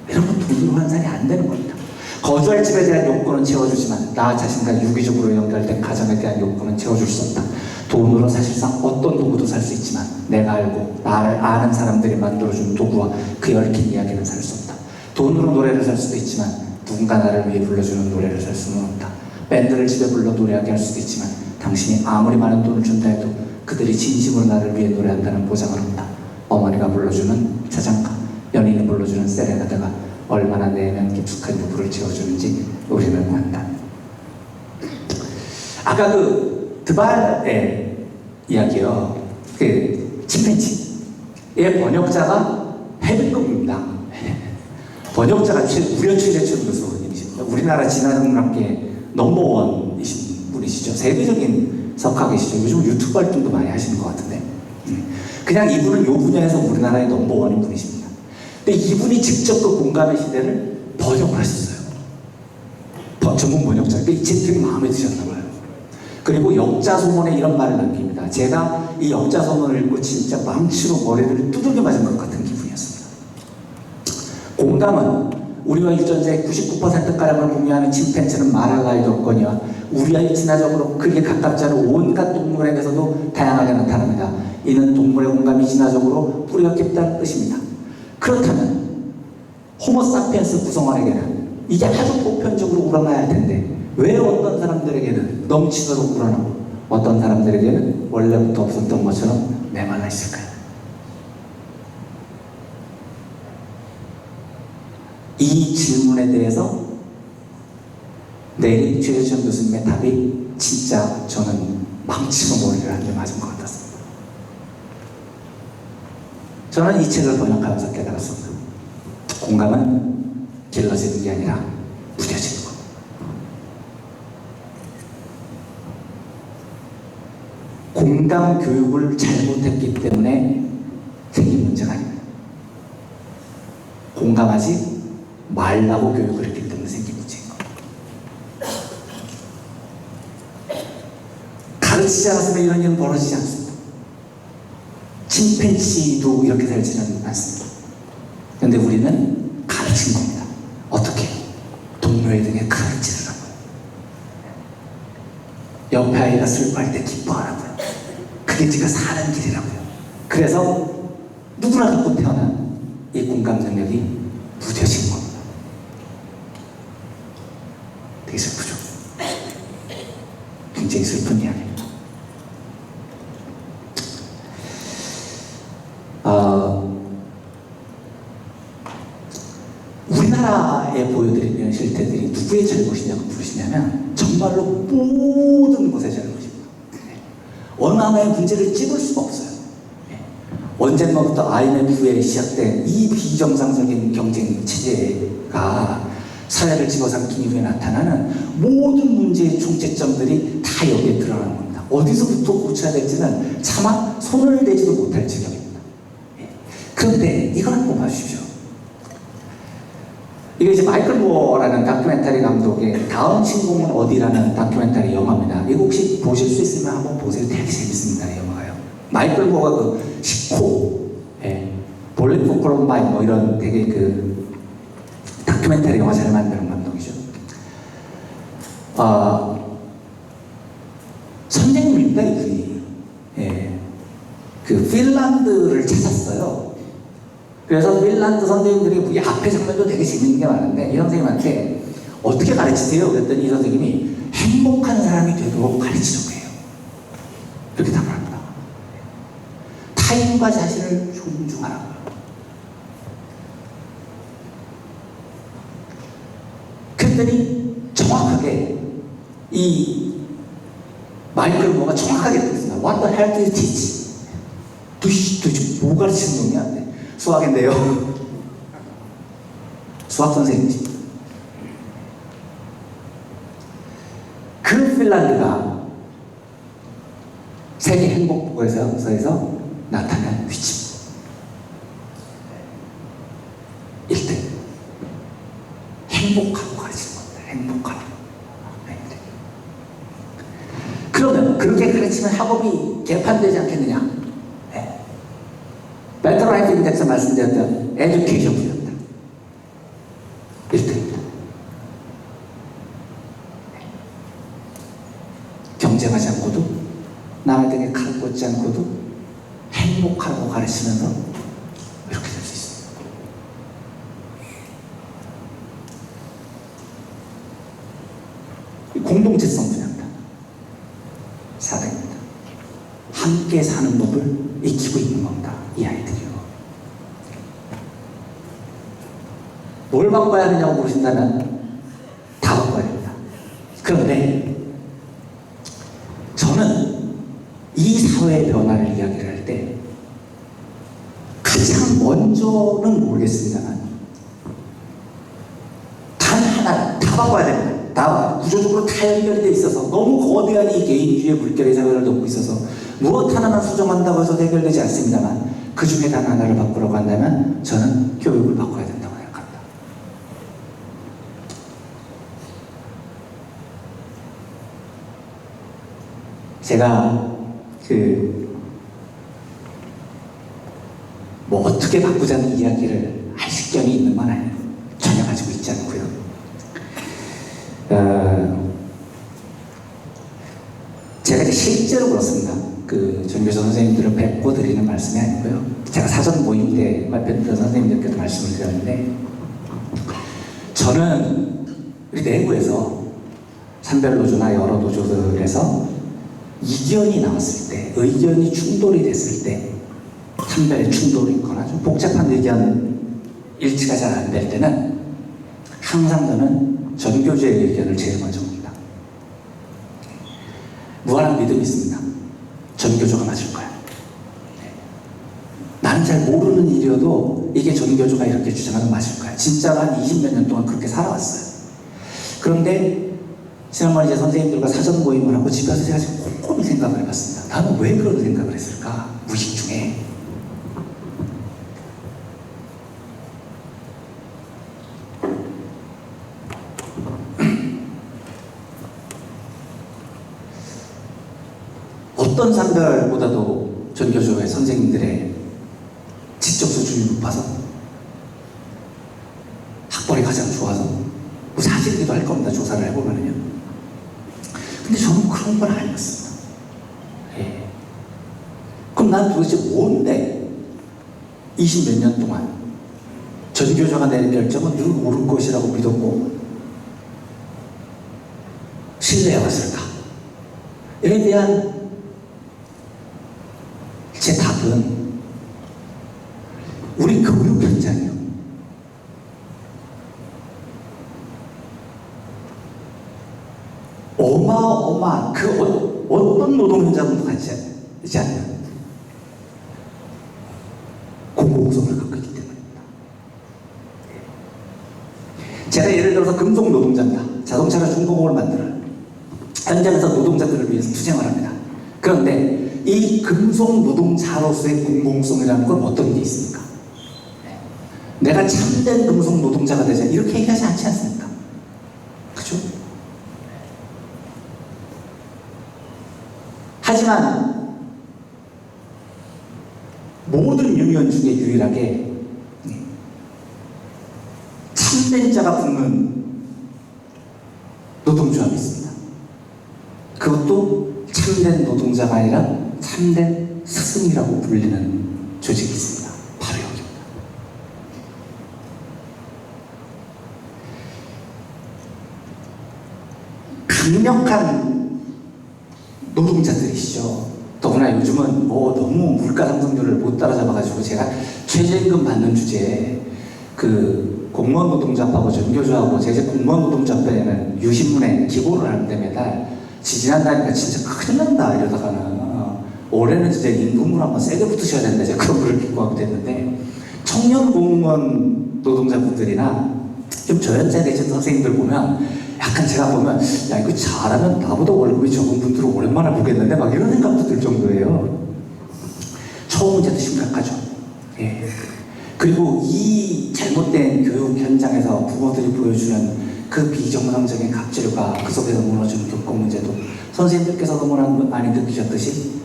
이런 건 돈으로 환산이 안 되는 겁니다. 거주할 집에 대한 욕구는 채워주지만 나 자신과 유기적으로 연결된 가정에 대한 욕구는 채워줄 수 없다. 돈으로 사실상 어떤 도구도 살 수 있지만 내가 알고 나를 아는 사람들이 만들어준 도구와 그 얽힌 이야기는 살 수 없다. 돈으로 노래를 살 수도 있지만 누군가 나를 위해 불러주는 노래를 살 수는 없다. 밴드를 집에 불러 노래하게 할 수도 있지만 당신이 아무리 많은 돈을 준다 해도 그들이 진심으로 나를 위해 노래한다는 보장은 없다. 어머니가 불러주는 자장가, 연인이 불러주는 세레나데가 얼마나 내면 깊숙한 욕구를 채워주는지 우리는 안다. 아까 그 드발의 이야기요. 그 침팬지의 번역자가 해빈급입니다. 번역자가 우려 최재철 교수님이십니다. 우리나라 진화정락계 넘버원이신 분이시죠. 세계적인 석학이시죠. 요즘 유튜브 활동도 많이 하시는 것 같은데. 그냥 이분은 이 분야에서 우리나라의 넘버원인 분이십니다. 근데 이분이 직접 그 공감의 시대를 번역을 하셨어요. 전문 번역자. 이 책 되게 마음에 드셨나 봐요. 그리고 역자소문에 이런 말을 남깁니다. 제가 이 역자소문을 읽고 진짜 망치로 머리를 두들겨 맞은 것 같은 기분이었습니다. 공감은 우리와 유전자의 99%가량을 공유하는 침팬지는 마라가이더권이와 우리와 진화적으로 크게 가깝지 않은 온갖 동물에게서도 다양하게 나타납니다. 이는 동물의 공감이 진화적으로 뿌리가 깊다는 뜻입니다. 그렇다면 호모사피엔스 구성원에게는 이게 아주 보편적으로 우러나야 할 텐데 왜 어떤 사람들에게는 넘치도록 우러나고 어떤 사람들에게는 원래부터 없었던 것처럼 메말라 있을까요? 이 질문에 대해서 내일 최재천 교수님의 답이 진짜 저는 망치로 머리를 한 대 맞은 것 같았습니다. 저는 이 책을 번역하면서 깨달았습니다. 공감은 길러지는 게 아니라 무뎌지는 것. 공감 교육을 잘못했기 때문에 생긴 문제가 아닙니다. 공감하지 말라고 교육을 했기 때문에 생긴 문제인 겁니다. 가르치지 않았으면 이런 일은 벌어지지 않습니다. 침팬지도 이렇게 살지는 않습니다. 그런데 우리는 가르친 겁니다. 어떻게? 동료애 등에 가르치더라고요. 옆에 아이가 슬퍼할 때 기뻐하라고요. 그게 네가 사는 길이라고요. 그래서 누구나 갖고 태어난 이 공감 능력이 무뎌진 겁니다. 되게 슬프죠? 굉장히 슬픈 이야기입니다. 우리나라에 보여드리는 실태들이 누구의 잘못이냐고 물으시냐면 정말로 모든 것의 잘못입니다. 어느 하나의 문제를 찝을 수가 없어요. 언젠가부터 IMF에 시작된 이 비정상적인 경쟁 체제가 사회를 집어삼킨 이후에 나타나는 모든 문제의 총체점들이 다 여기에 드러나는 겁니다. 어디서부터 고쳐야 될지는 차마 손을 대지도 못할 지경입니다. 그런데 이걸 한번 봐주십시오. 이게 이제 마이클 무어라는 다큐멘터리 감독의 다음 신공은 어디라는 다큐멘터리 영화입니다. 이거 혹시 보실 수 있으면 한번 보세요. 되게 재밌습니다. 이 영화가요. 마이클 무어가 그 시코, 볼릿 포 콜럼바인 뭐 이런 되게 그 다큐멘터리 영화 잘 만드는 감독이죠. 선생님입니다, 이분이. 그 핀란드를 찾았어요. 그래서 핀란드 선생님들이 이 앞에 장면도 되게 재밌는 게 많은데 이 선생님한테 어떻게 가르치세요? 그랬더니 이 선생님이 행복한 사람이 되도록 가르치려고 해요. 이렇게 답을 합니다. 타인과 자신을 존중하라고요. 그랬더니 정확하게 이 마이클 무어가 정확하게 듣습니다. What the hell do you teach? 도대체 뭐 가르치는 놈이야? 수학인데요. 수학 선생님이지. 그 핀란드가 세계 행복보고서에서 나타난 위치. 1등. 행복하고 가르치는 겁니다. 행복하고. 그러면 그렇게 가르치면 학업이 개판되지 않겠느냐? 배터라이프 인덱스 말씀드렸던 에듀케이션 분야입니다. 1등입니다. 경쟁하지 않고도 남의 등에 칼 꽂지 않고도 행복하고 가르치면서 이렇게 될 수 있습니다. 공동체성 분야입니다. 4등입니다. 함께 사는 법을 익히고 있는 겁니다. 이 아이들이요. 뭘 바꿔야 하느냐고 물으신다면 다 바꿔야 됩니다. 그런데 저는 이 사회의 변화를 이야기를 할 때 가장 먼저는 모르겠습니다만 단 하나 다 바꿔야 됩니다. 다 구조적으로 다 연결이 돼 있어서 너무 거대한 이 개인주의 물결의 사회를 돕고 있어서 무엇 하나만 수정한다고 해서 해결되지 않습니다만 그 중에 단 하나를 바꾸라고 한다면 저는 교육을 바꿔야 된다고 생각합니다. 제가 뭐 어떻게 바꾸자는 이야기를 할 식견이 있는 건 아니에요. 전혀 가지고 있지 않고요. 제가 이제 실제로 그렇습니다. 그 전교조 선생님들을 뵙고 드리는 말씀이 아니고요. 제가 사전 모임 때 뵙던 선생님들께도 말씀을 드렸는데 저는 우리 내부에서 산별노조나 여러 노조들에서 이견이 나왔을 때, 의견이 충돌이 됐을 때, 산별의 충돌이 있거나 좀 복잡한 의견 일치가 잘 안 될 때는 항상 저는 전교조의 의견을 제일 먼저 봅니다. 무한한 믿음이 있습니다. 전교조가 맞을 거야. 나는 잘 모르는 일이어도 이게 전교조가 이렇게 주장하면 맞을 거야. 진짜로 한 20몇 년 동안 그렇게 살아왔어요. 그런데 지난번에 이제 선생님들과 사전 모임을 하고 집에 와서 제가 지금 꼼꼼히 생각을 해봤습니다. 나는 왜 그런 생각을 했을까? 무의식 중에. 어떤 산별보다도 전교조의 선생님들의 지적 수준이 높아서 학벌이 가장 좋아서 뭐 사실이기도 할 겁니다. 조사를 해보면요. 근데 저는 그런 건 아니었습니다. 그럼 난 도대체 뭔데 20몇 년 동안 전교조가 내린 결정은 늘 옳은 것이라고 믿었고 신뢰해왔을까? 에 대한 제 답은 우리 교육 현장이요. 어마어마한 어떤 노동 현장도 갖지 않는 공공성을 갖고 있기 때문입니다. 제가 예를 들어서 금속 노동자입니다. 자동차나 중공업을 만들어요. 현장에서 노동자들을 위해서 투쟁을 합니다. 그런데 이 금속 노동자로서의 공공성이라는 건 어떤 게 있습니까? 내가 참된 금속 노동자가 되자 이렇게 얘기하지 않지 않습니까? 그죠? 하지만 모든 유니언 중에 유일하게 참된 자가 붙는 노동조합이 있습니다. 그것도 참된 노동자가 아니라 참된 스승이라고 불리는 조직이 있습니다. 바로 여기입니다. 강력한 노동자들이시죠. 더구나 요즘은 뭐 너무 물가 상승률을 못 따라잡아가지고 제가 최저임금 받는 주제에 그 공무원 노동조합하고 전교조합하고 제재 공무원 노동조합에는 유신문에 기고를 하는데 매달 지지난다니까 진짜 큰일 난다 이러다가는 올해는 진짜 임금을 한번 세게 붙으셔야 된다 이제 그런 글을 기고하게 됐는데 청년 공무원 노동자분들이나 좀 저연차 계신 선생님들 보면 약간 제가 보면 야 이거 잘하면 나보다 월급이 적은 분들을 오랜만에 보겠는데 막 이런 생각도 들 정도예요. 처우 문제도 심각하죠. 예. 그리고 이 잘못된 교육 현장에서 부모들이 보여주는 그 비정상적인 갑질과 그 속에서 무너지는 교권 문제도 선생님들께서 너무나 많이 느끼셨듯이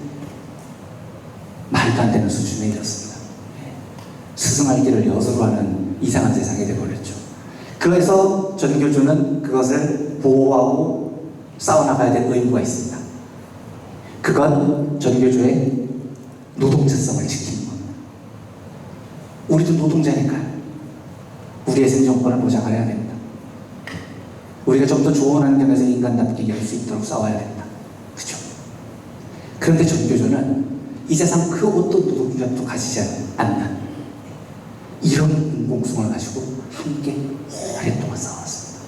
말도 안 되는 수준에 이렇습니다. 스승할 길을 여수로 하는 이상한 세상이 되어버렸죠. 그래서 전교조는 그것을 보호하고 싸워나가야 될 의무가 있습니다. 그건 전교조의 노동자성을 지키는 겁니다. 우리도 노동자니까요. 우리의 생존권을 보장을 해야 됩니다. 우리가 좀 더 좋은 환경에서 인간답게 일할 수 있도록 싸워야 됩니다. 그죠? 그런데 전교조는 이 세상 그 어떤 노동자도 가지지 않는 이런 인공성을 가지고 함께 오랫동안 싸웠습니다.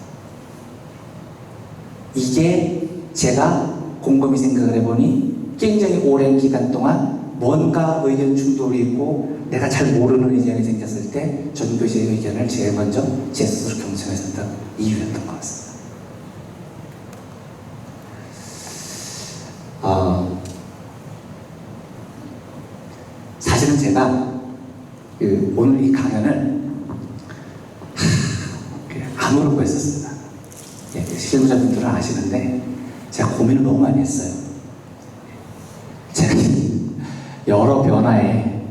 이게 제가 곰곰이 생각을 해보니 굉장히 오랜 기간 동안 뭔가 의견 충돌이 있고 내가 잘 모르는 의견이 생겼을 때 전교조의 의견을 제일 먼저 제 스스로 경청했었던 이유였던 것 같습니다. 사실은 제가 오늘 이 강연을 아무렇고 했었습니다. 예, 실무자분들은 아시는데 제가 고민을 너무 많이 했어요. 제가 여러 변화의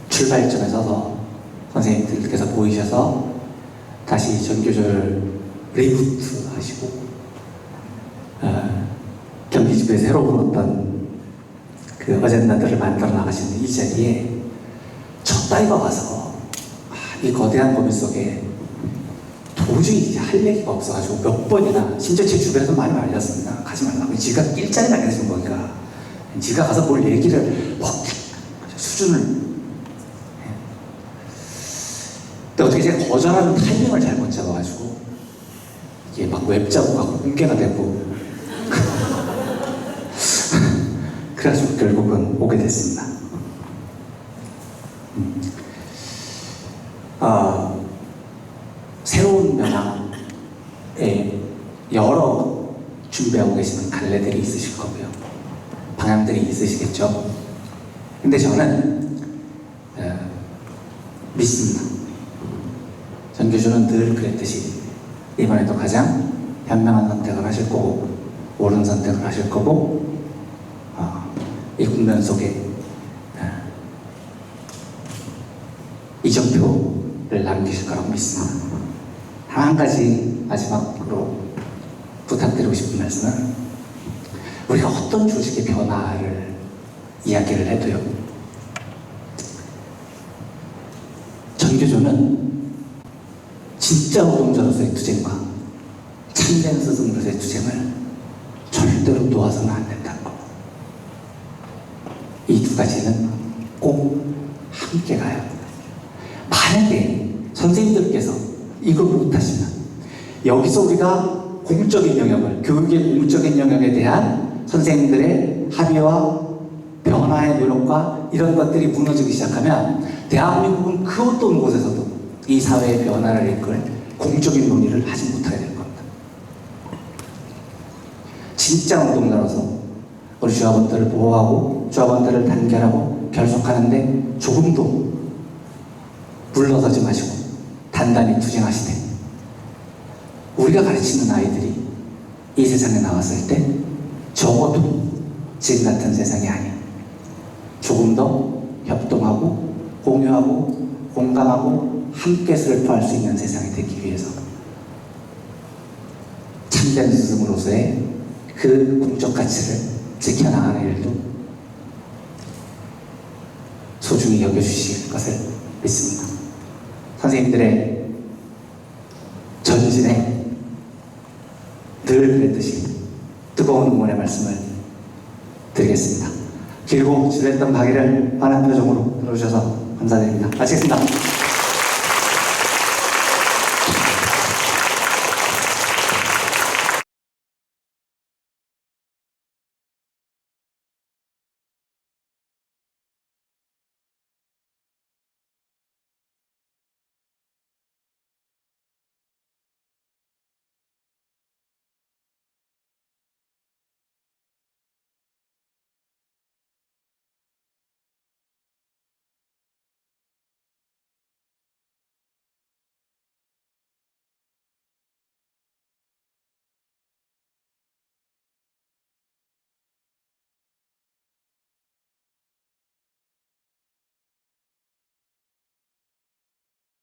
출발점에 서서 선생님들께서 보이셔서 다시 전교조를 리부트 하시고 경기지부에 새로운 어떤 그 어젠다들을 만들어 나가시는 이 자리에 첫 따위가 와서 이 거대한 고민 속에 도저히 할 얘기가 없어가지고 몇 번이나 심지어 제 주변에서 많이 말렸습니다. 가지 말라고. 지가 일자리 나겠는 거니까 지가 가서 뭘 얘기를 수준을 근데 어떻게 제가 거절하는 타이밍을 잘못 잡아가지고 이게 막 웹자고가 공개가 되고 그래가지고 결국은 오게 됐습니다. 새로운 변화에 여러 준비하고 계시는 갈래들이 있으실 거고요. 방향들이 있으시겠죠. 근데 저는 믿습니다. 전교조는 늘 그랬듯이 이번에도 가장 현명한 선택을 하실 거고 옳은 선택을 하실 거고 이 국면 속에 이정표를 남기실 거라고 믿습니다. 한 가지 마지막으로 부탁드리고 싶은 말씀은 우리가 어떤 조직의 변화를 이야기를 해도요, 전교조는 진짜 노동자로서의 투쟁과 참된 스승으로서의 투쟁을 절대로 놓아서는 안 된다는 거. 이 두 가지는 꼭 함께 가야 합니다. 만약에 선생님들께서 이걸 못하시면 여기서 우리가 공적인 영역을, 교육의 공적인 영역에 대한 선생님들의 합의와 변화의 노력과 이런 것들이 무너지기 시작하면 대한민국은 그 어떤 곳에서도 이 사회의 변화를 이끌 공적인 논의를 하지 못하게 될 겁니다. 진짜 노동자로서 우리 조합원들을 보호하고 조합원들을 단결하고 결속하는데 조금도 물러서지 마시고 단단히 투쟁하시되 우리가 가르치는 아이들이 이 세상에 나왔을 때 적어도 지금 같은 세상이 아닌 조금 더 협동하고 공유하고 공감하고 함께 슬퍼할 수 있는 세상이 되기 위해서 참된 스승으로서의 그 궁적 가치를 지켜나가는 일도 소중히 여겨주실 것을 믿습니다. 선생님들의 전진에 늘 그랬듯이 뜨거운 응원의 말씀을 드리겠습니다. 길고 지루했던 강의를 환한 표정으로 들어주셔서 감사드립니다. 마치겠습니다.